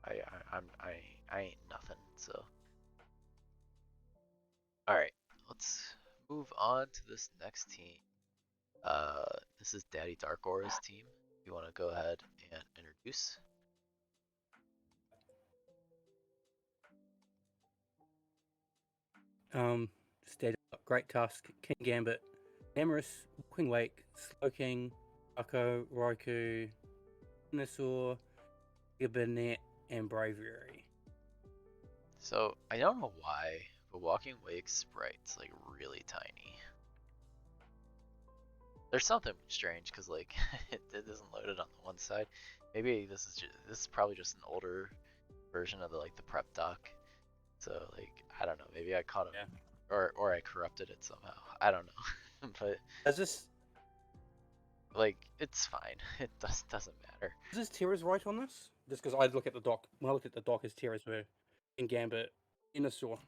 Speaker 1: I ain't nothing. So all right, let's move on to this next team. This is Daddy Dark Aura's team. You want to go ahead and introduce?
Speaker 2: State Great Tusk, King Gambit, Amorous, Walking Wake, Slowking, Akko, Raikou, Venusaur, Gibbernet, and Braviary.
Speaker 1: So I don't know why, but Walking Wake's sprite's like really tiny. There's something strange because like it isn't loaded on the one side. Maybe this is probably just an older version of the like the prep doc. So like I don't know. Maybe I caught him,
Speaker 2: Yeah.
Speaker 1: or I corrupted it somehow. I don't know. But
Speaker 2: Is this
Speaker 1: like it's fine. It doesn't matter.
Speaker 2: Terra's right on this? Just because I look at the doc, when I look at the doc, his Terra's were King Gambit, Venusaur.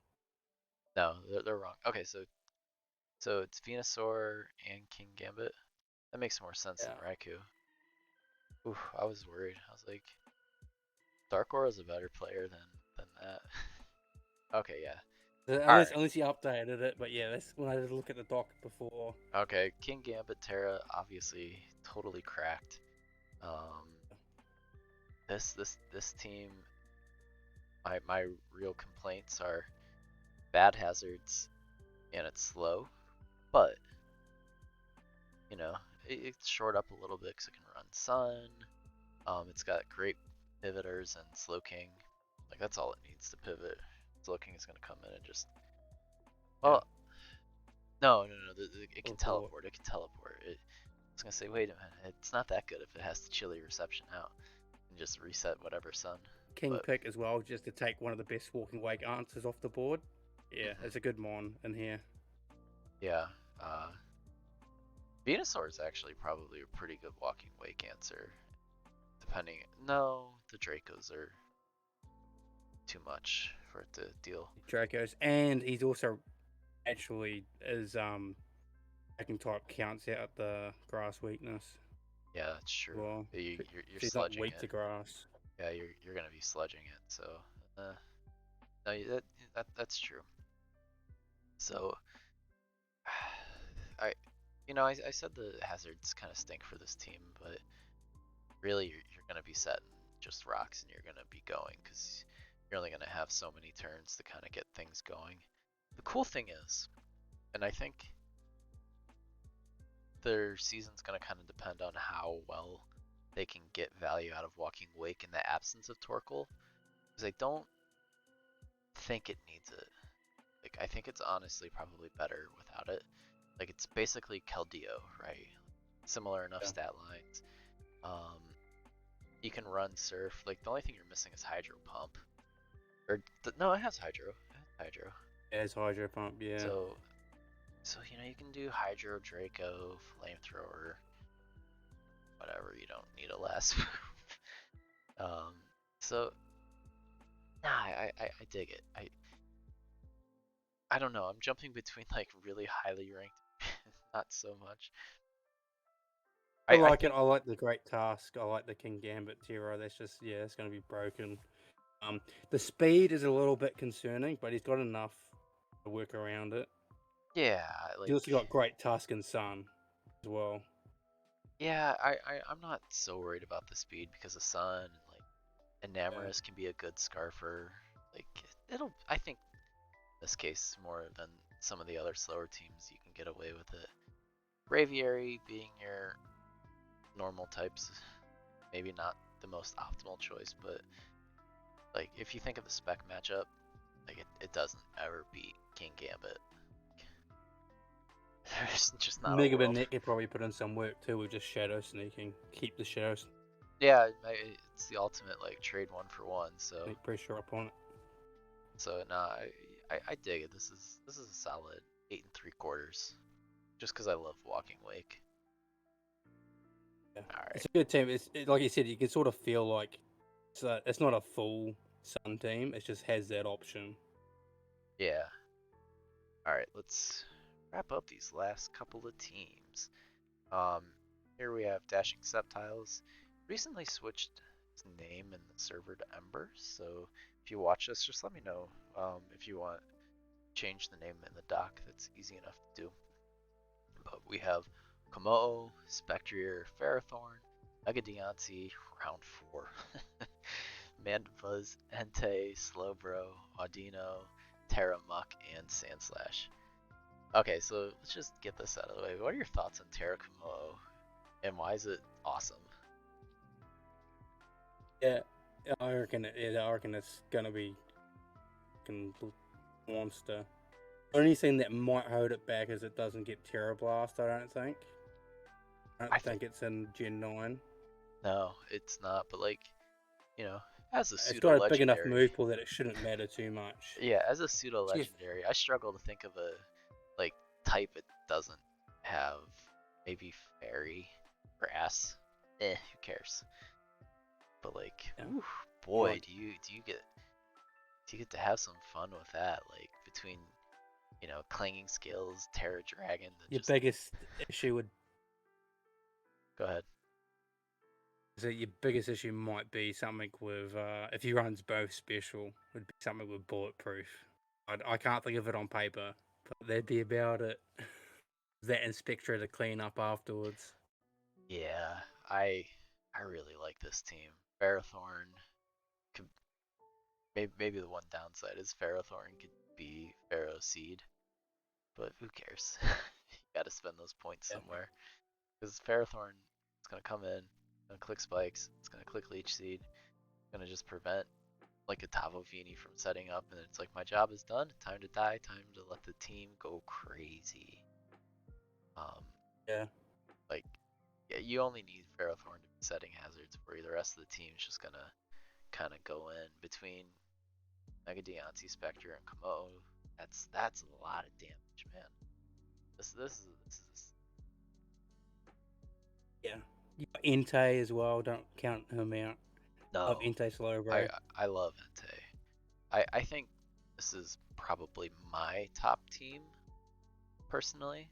Speaker 1: No, they're wrong. Okay, so it's Venusaur and King Gambit. That makes more sense than
Speaker 2: Yeah.
Speaker 1: Raikou. Oof, I was worried. I was like, Dark Aura's a better player than that. Okay, yeah. All right.
Speaker 2: Unless he updated it, but yeah, that's when I did look at the doc before.
Speaker 1: Okay, King Gambit Terra obviously totally cracked. Um, this team, my real complaints are bad hazards and it's slow, but you know it's short up a little bit because it can run Sun. It's got great pivoters and Slowking. Like that's all it needs to pivot. Slowking is gonna come in and just well, no, it can teleport. It can teleport. I was gonna say, wait a minute, it's not that good if it has to chilly reception out and just reset whatever Sun.
Speaker 2: King
Speaker 1: But
Speaker 2: pick as well, just to take one of the best Walking Wake answers off the board. Yeah,
Speaker 1: mhm,
Speaker 2: it's a good mon in here.
Speaker 1: yeah, Venusaur is actually probably a pretty good walking wake answer, depending. No, the Dracos are too much for it to deal.
Speaker 2: Dracos, and he's also actually is Dragon type counts out the grass weakness.
Speaker 1: Yeah, that's true.
Speaker 2: Well,
Speaker 1: You're
Speaker 2: so he's not
Speaker 1: sludging
Speaker 2: weak
Speaker 1: it.
Speaker 2: to grass.
Speaker 1: Yeah, you're gonna be sludging it. So, uh, no, that's true. So, I, I said the hazards kind of stink for this team, but really you're gonna be setting just rocks and you're gonna be going because you're only gonna have so many turns to kind of get things going. The cool thing is, and I think their season's going to kind of depend on how well they can get value out of Walking Wake in the absence of Torkoal, because I don't think it needs it. Like, I think it's honestly probably better without it. Like, it's basically Keldeo, right? Similar enough
Speaker 2: Yeah.
Speaker 1: stat lines. You can run Surf. Like, the only thing you're missing is Hydro Pump. Or, no, it has Hydro. It has Hydro.
Speaker 2: Yeah, it's Hydro Pump, yeah.
Speaker 1: So, you can do Hydro, Draco, Flamethrower, whatever, you don't need a last move. um, so nah, I dig it. I don't know. I'm jumping between like really highly ranked, not so much.
Speaker 2: I
Speaker 1: I
Speaker 2: like it.
Speaker 1: think
Speaker 2: I like the Great Task. I like the King Gambit Tiro. That's just it's going to be broken. The speed is a little bit concerning, but he's got enough to work around it.
Speaker 1: yeah,
Speaker 2: He's
Speaker 1: like
Speaker 2: also got Great Tusk and Sun as well.
Speaker 1: yeah, I'm not so worried about the speed because of Sun and like Enamorous can be a good scarfer. Like I think in this case more than some of the other slower teams you can get away with it. Braviary being your normal types, maybe not the most optimal choice, but like if you think of the spec matchup, like it doesn't ever beat King Gambit. There's just not a
Speaker 2: Mega
Speaker 1: world.
Speaker 2: Net could probably put in some work too with just shadow sneaking. Keep the shadows.
Speaker 1: Yeah, it's the ultimate like trade one for one.
Speaker 2: Make pressure up on it.
Speaker 1: So nah, I dig it. This is a solid 8 3/4. Just because I love Walking Wake.
Speaker 2: Yeah.
Speaker 1: All
Speaker 2: It's
Speaker 1: right.
Speaker 2: a good team. Like you said, you can sort of feel like it's not a full Sun team. It just has that option.
Speaker 1: Yeah. All right. Let's wrap up these last couple of teams. Um, Here we have Dashing Septiles. Recently switched his name in the server to Ember, so if you watch this, just let me know if you want to change the name in the doc. That's easy enough to do. But we have Komodo, Spectrier, Ferrothorn, Megadianci, round 4. Mandibuzz, Entei, Slowbro, Audino, Terramuck, and Sandslash. Okay, so let's just get this out of the way. What are your thoughts on Terra Komodo, and why is it awesome?
Speaker 2: Yeah, I reckon it's gonna be a monster. Only thing that might hold it back is it doesn't get Terra Blast. I don't think. I
Speaker 1: I
Speaker 2: don't
Speaker 1: think
Speaker 2: think it's in Gen 9.
Speaker 1: no, it's not. But like, as a
Speaker 2: It's
Speaker 1: pseudo
Speaker 2: got a big enough
Speaker 1: legendary,
Speaker 2: move pool that it shouldn't matter too much.
Speaker 1: yeah, as a pseudo
Speaker 2: Chief,
Speaker 1: legendary, I struggle to think of a like type it doesn't have. Maybe fairy, grass. Who cares? But like,
Speaker 2: yeah.
Speaker 1: ooh,
Speaker 2: Or
Speaker 1: boy,
Speaker 2: like
Speaker 1: do you get to have some fun with that? Like between clanging scales, Terra Dragon,
Speaker 2: your
Speaker 1: just
Speaker 2: biggest issue would
Speaker 1: go ahead.
Speaker 2: so your biggest issue might be something with if he runs both special would be something with bulletproof. I can't think of it on paper, but that'd be about it. That and Spectra to clean up afterwards.
Speaker 1: Yeah, I really like this team. Ferrothorn could maybe the one downside is Ferrothorn could be Pharaoh Seed, but who cares? You got to spend those points
Speaker 2: Yeah,
Speaker 1: somewhere because Ferrothorn is gonna come in, gonna click spikes, it's gonna click Leech Seed, gonna just prevent like a Tavo Vini from setting up, and it's like my job is done. Time to die. Time to let the team go crazy. Um,
Speaker 2: yeah,
Speaker 1: like yeah, you only need Ferrothorn to be setting hazards where the rest of the team's just gonna kind of go in between Mega Deontay, Spectre, and Komodo. That's a lot of damage, man. This is
Speaker 2: yeah. You got Entei as well. Don't count him out. Of
Speaker 1: No,
Speaker 2: Entei
Speaker 1: I
Speaker 2: Slowbro.
Speaker 1: I love Entei. I think this is probably my top team personally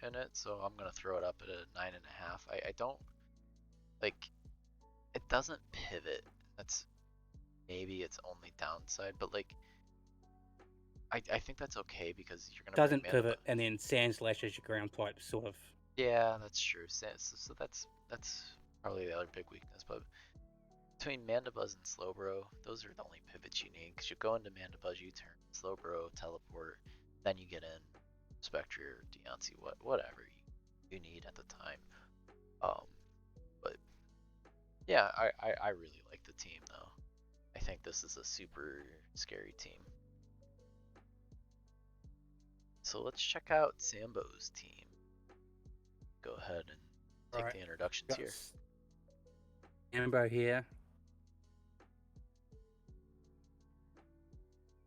Speaker 1: in it, so I'm gonna throw it up at a 9.5. I don't like it doesn't pivot. That's maybe its only downside, but like I think that's okay because you're gonna bring
Speaker 2: Doesn't
Speaker 1: Mandaba.
Speaker 2: pivot, and then Sand Slash as your ground type, sort of.
Speaker 1: Yeah, that's true. So that's probably the other big weakness. But between Mandabuzz and Slowbro, those are the only pivots you need because you go into Mandabuzz U-turn, Slowbro, teleport, then you get in Spectre, Deontay, whatever you need at the time. Um, but yeah, I really like the team though. I think this is a super scary team. So let's check out Sambo's team. Go ahead and
Speaker 2: All
Speaker 1: take
Speaker 2: right.
Speaker 1: the introductions
Speaker 2: Got
Speaker 1: here.
Speaker 2: Sambo here.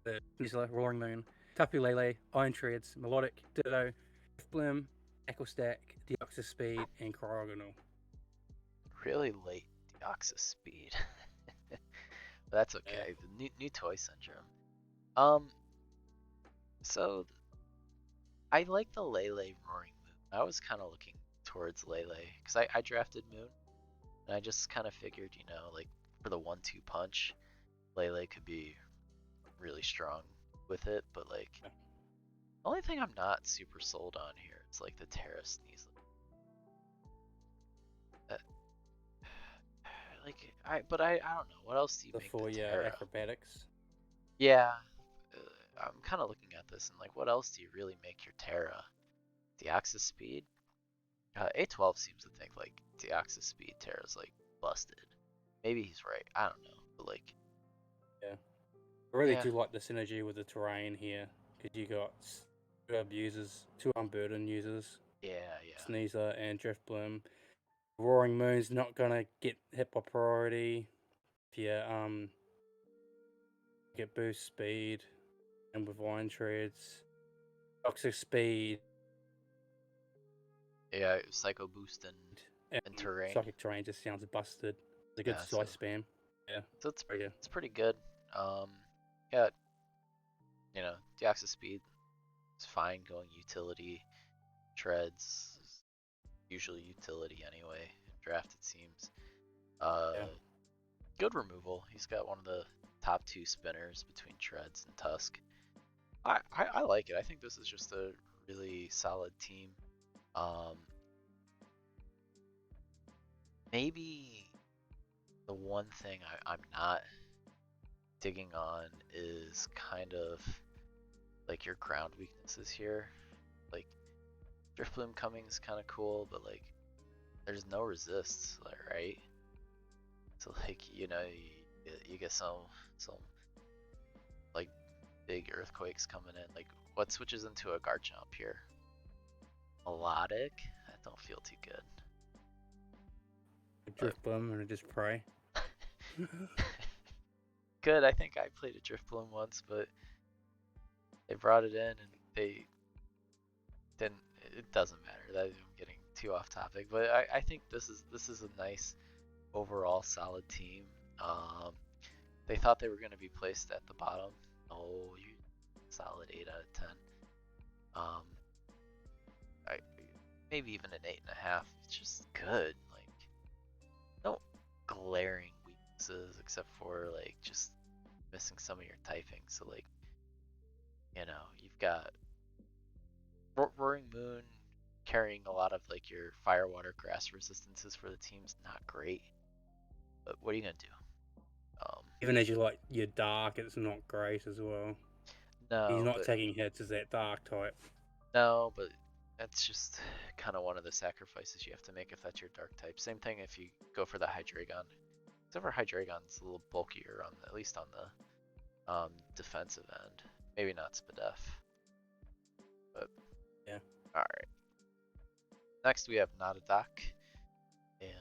Speaker 2: The Nisla, Roaring Moon, Tapu Lele, Iron Treads, Melodic, Ditto, Blim, Echo Stack, Deoxys Speed, and Cryogonal.
Speaker 1: Really late Deoxys speed. That's
Speaker 2: Yeah.
Speaker 1: okay. The new toy syndrome. Um, so I like the Lele Roaring Moon. I was kind of looking towards Lele because I drafted Moon and I just kind of figured, like for the 1-2 punch, Lele could be really strong with it. But like, the only thing I'm not super sold on here is like the Terra Sneasel. Uh, but I don't know. What else do you
Speaker 2: The
Speaker 1: make the
Speaker 2: 4-year
Speaker 1: Terra?
Speaker 2: acrobatics.
Speaker 1: Yeah, I'm kind of looking at this and like, what else do you really make your Terra? Deoxys speed? A12 seems to think like Deoxys speed Terra's like busted. Maybe he's right. I don't know, but like,
Speaker 2: Yeah. I really
Speaker 1: yeah,
Speaker 2: do like the synergy with the terrain here because you got two abusers, two unburdened users,
Speaker 1: yeah, yeah,
Speaker 2: Sneasler and Drift Bloom. Roaring Moon's not gonna get hit by priority if you get boost speed and with Iron Treads. Toxic speed
Speaker 1: yeah. Psycho boost
Speaker 2: and
Speaker 1: and terrain.
Speaker 2: Psychic terrain just sounds busted. It's a good
Speaker 1: Yeah,
Speaker 2: slice spam. Yeah.
Speaker 1: so it's
Speaker 2: Oh yeah.
Speaker 1: it's pretty good. Um, yeah, Deoxys speed is fine going utility. Treads is usually utility anyway. Draft it seems.
Speaker 2: Yeah.
Speaker 1: Good removal. He's got one of the top two spinners between Treads and Tusk. I like it. I think this is just a really solid team. Um, maybe the one thing I'm not digging on is kind of like your ground weaknesses here. Like Driftbloom coming is kind of cool, but like there's no resists, right? So like you get some like big earthquakes coming in. Like what switches into a Garchomp here? Melodic? That don't feel too good. But
Speaker 2: Drift Bloom and just pray.
Speaker 1: good. I think I played a Driftbloom once, but they brought it in and they didn't. It doesn't matter. That I'm getting too off topic, but I think this is a nice overall solid team. Um, they thought they were going to be placed at the bottom. Oh, you solid 8 out of 10. Um, I maybe even an 8.5. It's just good. Like no glaring weaknesses except for like just missing some of your typing. So like you've got Roaring Moon carrying a lot of like your fire, water, grass resistances for the team's not great. But what are you gonna do? Um,
Speaker 2: Even as you like your dark, it's not great as well. He's
Speaker 1: no,
Speaker 2: not
Speaker 1: but
Speaker 2: taking hits as that dark type.
Speaker 1: no, but that's just kind of one of the sacrifices you have to make if that's your dark type. Same thing if you go for the Hydreigon. Except for Hydreigon's a little bulkier on at least on the defensive end. Maybe not Spadef, but
Speaker 2: Yeah.
Speaker 1: all right. Next we have Notadoc, and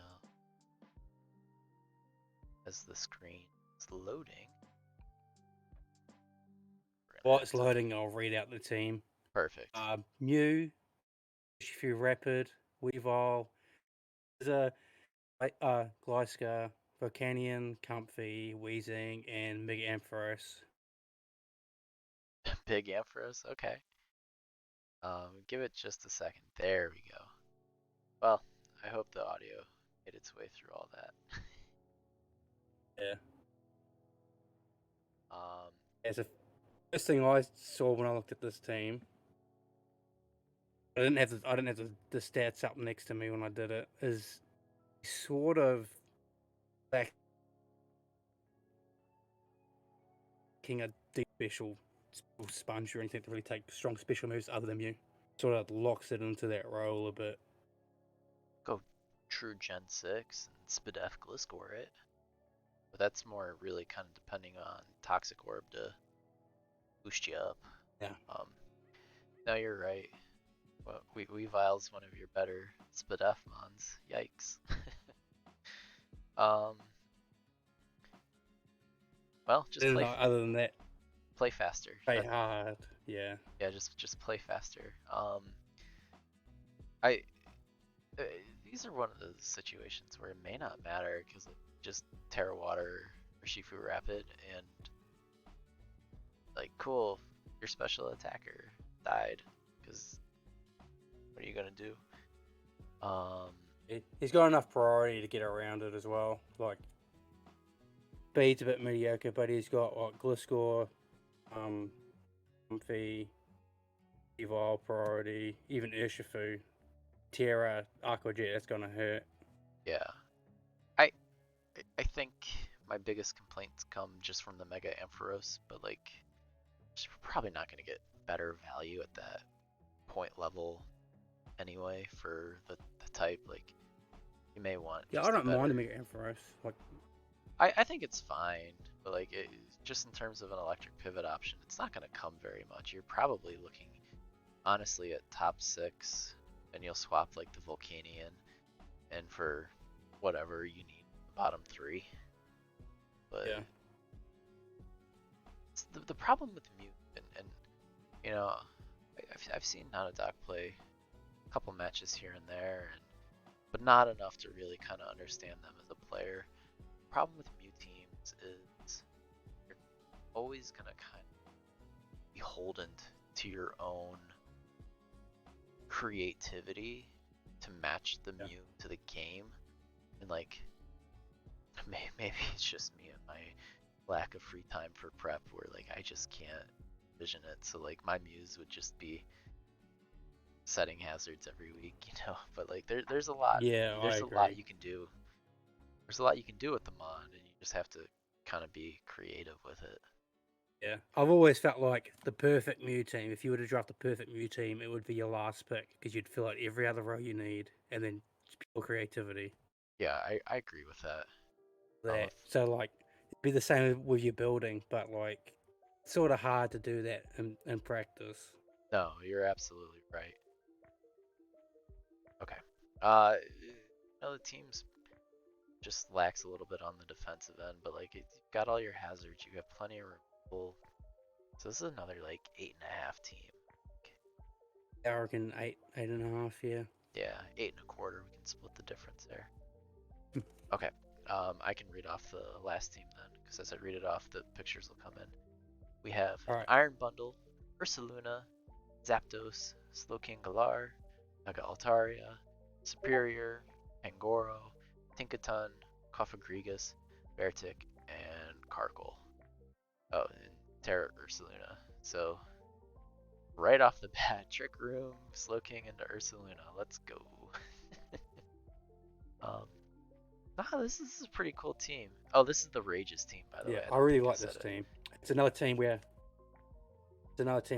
Speaker 1: as the screen is loading, we're gonna
Speaker 2: While
Speaker 1: have
Speaker 2: it's
Speaker 1: to
Speaker 2: loading, I'll read out the team.
Speaker 1: perfect.
Speaker 2: Mew, Urshifu Rapid, Weavile, Glyska, Volcanion, Comfy, Weezing, and Mega Ampharos.
Speaker 1: Big Ampharos. Okay. Give it just a second. There we go. Well, I hope the audio made its way through all that.
Speaker 2: Yeah.
Speaker 1: Um,
Speaker 2: As a first thing I saw when I looked at this team, I didn't have the stats up next to me when I did it. Is sort of lacking a deep special sponge or anything to really take strong special moves other than you. Sort of locks it into that role a bit.
Speaker 1: go true Gen 6 and Spadef Gliscor it. But that's more really kind of depending on Toxic Orb to boost you up.
Speaker 2: Yeah.
Speaker 1: Um, no, you're right. Well, Weavile's one of your better Spadef mons. Yikes. um, well, just
Speaker 2: And other than that,
Speaker 1: play faster.
Speaker 2: play hard. Yeah.
Speaker 1: Yeah, just play faster. I uh, these are one of the situations where it may not matter because just Terra Water or Shifu Rapid and like cool, your special attacker died because what are you gonna do?
Speaker 2: He's got enough priority to get around it as well. Like, speed's a bit mediocre, but he's got like Gliscor, Comfy, Evil priority, even Urshifu, Terra, Aqua Jet. That's gonna hurt.
Speaker 1: Yeah, I I think my biggest complaints come just from the Mega Ampharos, but like, just probably not gonna get better value at that point level anyway for the type. Like, you may want
Speaker 2: Yeah, I
Speaker 1: just a
Speaker 2: don't mind the
Speaker 1: better.
Speaker 2: Mega Ampharos. Like,
Speaker 1: I think it's fine, but like, just in terms of an electric pivot option, it's not gonna come very much. You're probably looking honestly at top 6, and you'll swap like the Volcanion, and for whatever you need, bottom 3. But
Speaker 2: yeah,
Speaker 1: the problem with Mute, and you know, I've seen Nanodoc play a couple matches here and there, but not enough to really kind of understand them as a player. The problem with Mute teams is you're always gonna kind of be beholden to your own creativity to match the
Speaker 2: yeah,
Speaker 1: Mute to the game, and like maybe it's just me and my lack of free time for prep where like I just can't vision it. So like my muse would just be setting hazards every week, But like there's a lot
Speaker 2: yeah. I
Speaker 1: there's a lot
Speaker 2: agree.
Speaker 1: you can do. There's a lot you can do with the mod, and you just have to kind of be creative with it.
Speaker 2: Yeah, I've always felt like the perfect Mew team. If you were to draft the perfect Mew team, it would be your last pick because you'd fill out every other row you need, and then just pure creativity.
Speaker 1: Yeah, I agree with that.
Speaker 2: That
Speaker 1: If,
Speaker 2: so like it'd be the same with your building, but like it's sort of hard to do that in practice.
Speaker 1: no, you're absolutely right. Okay. Uh, the team's just lacks a little bit on the defensive end, but like you've got all your hazards, you have plenty of removal. So this is another like 8.5 team.
Speaker 2: Arrogant 8.5, yeah.
Speaker 1: Yeah, 8.25. We can split the difference there. Okay. I can read off the last team then, because as I read it off, the pictures will come in. We have
Speaker 2: All
Speaker 1: an
Speaker 2: right.
Speaker 1: Iron Bundle, Ursaluna, Zapdos, Slowking Galar, Mega Altaria, Superior, Pangoro, Tinkaton, Cofagrigus, Beartic, and Carkle. Oh, and Terra Ursaluna. So, right off the bat, Trick Room, Slowking into Ursaluna. Let's go. um, this is a pretty cool team. Oh, this is the Rages team, by the
Speaker 2: Yeah,
Speaker 1: way. I
Speaker 2: I
Speaker 1: don't
Speaker 2: really
Speaker 1: think I
Speaker 2: like
Speaker 1: said
Speaker 2: this
Speaker 1: it.
Speaker 2: team. It's another team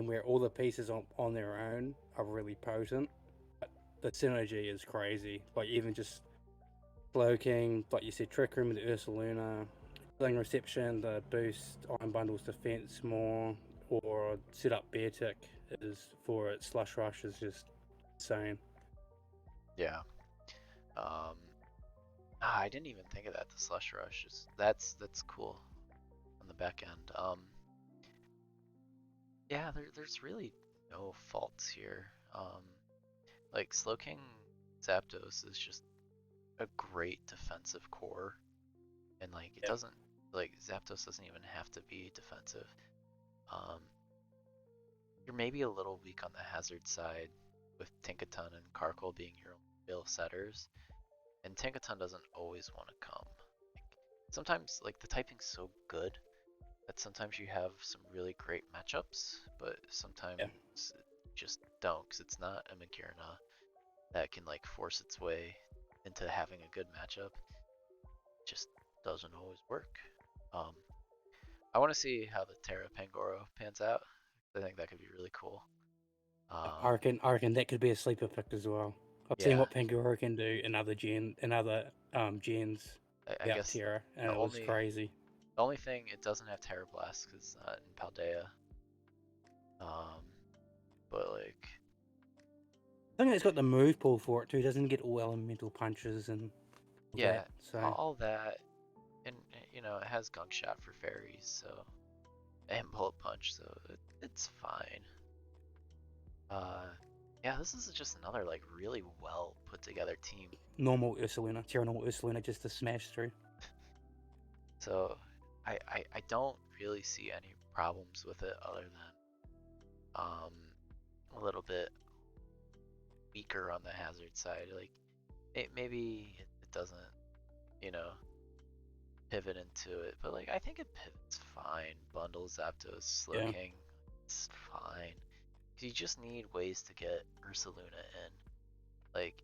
Speaker 2: where all the pieces on their own are really potent. But the synergy is crazy. Like even just Slowking, like you said, Trick Room with Ursaluna, Healing Reception, the boost Iron Bundle's defense more, or set up Beartic is for its Slush Rush is just insane.
Speaker 1: Yeah. Um, I didn't even think of that. The Slush Rush is that's cool on the back end. Yeah, there's really no faults here. Like Slowking Zapdos is just a great defensive core, and like it
Speaker 2: Yeah.
Speaker 1: doesn't like Zapdos doesn't even have to be defensive. Um, you're maybe a little weak on the hazard side with Tinkaton and Karkle being your real setters, and Tinkaton doesn't always want to come. Like, sometimes like the typing's so good that sometimes you have some really great matchups, but sometimes
Speaker 2: Yeah.
Speaker 1: you just don't because it's not a Magearna that can like force its way into having a good matchup. It just doesn't always work. Um, I want to see how the Terra Pangoro pans out. I think that could be really cool. Um,
Speaker 2: I reckon that could be a sleeper pick as well. I've seen
Speaker 1: yeah,
Speaker 2: what Pangoro can do in other gens
Speaker 1: I
Speaker 2: without
Speaker 1: guess
Speaker 2: Terra, and
Speaker 1: the
Speaker 2: it was
Speaker 1: only
Speaker 2: crazy.
Speaker 1: the only thing it doesn't have Terra Blast because it's not in Paldea. Um, but like
Speaker 2: I think it's got the move pool for it too. It doesn't get all elemental punches and all
Speaker 1: yeah,
Speaker 2: that. So
Speaker 1: all that, and you know it has Gunk Shot for fairies, so and Bullet Punch, so it's fine. Uh, yeah, this is just another like really well put together team.
Speaker 2: normal Ursaluna, Terra normal Ursaluna just to smash through.
Speaker 1: So I don't really see any problems with it other than a little bit weaker on the hazard side. Like maybe it doesn't, you know, pivot into it, but like I think it pivots fine. Bundle Zapdos,
Speaker 2: Yeah.
Speaker 1: Slowking, it's fine. You just need ways to get Ursaluna in. Like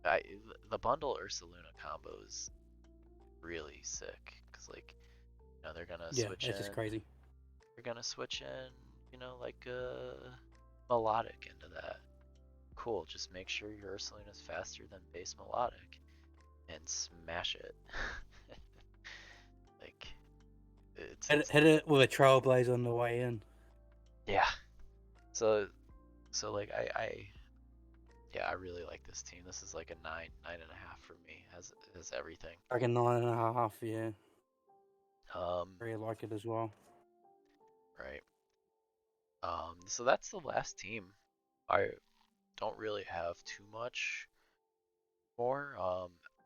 Speaker 1: I, the bundle Ursaluna combo is really sick because like you know they're gonna
Speaker 2: Yeah,
Speaker 1: switch
Speaker 2: it's just
Speaker 1: in,
Speaker 2: crazy.
Speaker 1: you know, like melodic into that. Cool, just make sure your Ursaluna is faster than base melodic and smash it. Like it's
Speaker 2: Hit it with a Trailblaze on the way in.
Speaker 1: yeah. So like I really like this team. This is like a 9.5 for me. Has everything.
Speaker 2: I reckon 9.5. Yeah,
Speaker 1: Um,
Speaker 2: really like it as well.
Speaker 1: right. So that's the last team. I don't really have too much more.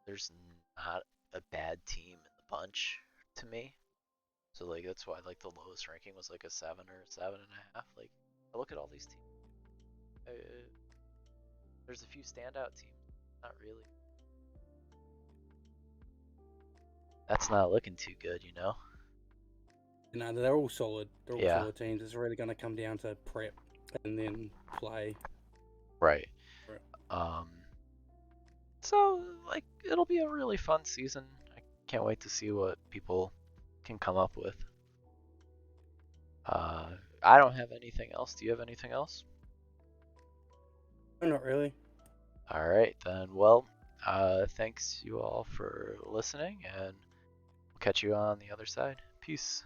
Speaker 1: There's not a bad team in the bunch to me. So like that's why like the lowest ranking was like a 7 or 7.5. Like I look at all these teams. Uh, there's a few standout teams. Not really. That's not looking too good, you know.
Speaker 2: You know, they're all solid. They're all
Speaker 1: Yeah.
Speaker 2: solid teams. It's really going to come down to prep and then play.
Speaker 1: Right.
Speaker 2: Right.
Speaker 1: Um. So like it'll be a really fun season. I can't wait to see what people can come up with. Uh, I don't have anything else. Do you have anything else?
Speaker 2: No, not really.
Speaker 1: All right, then. Well, thanks you all for listening, and we'll catch you on the other side. Peace.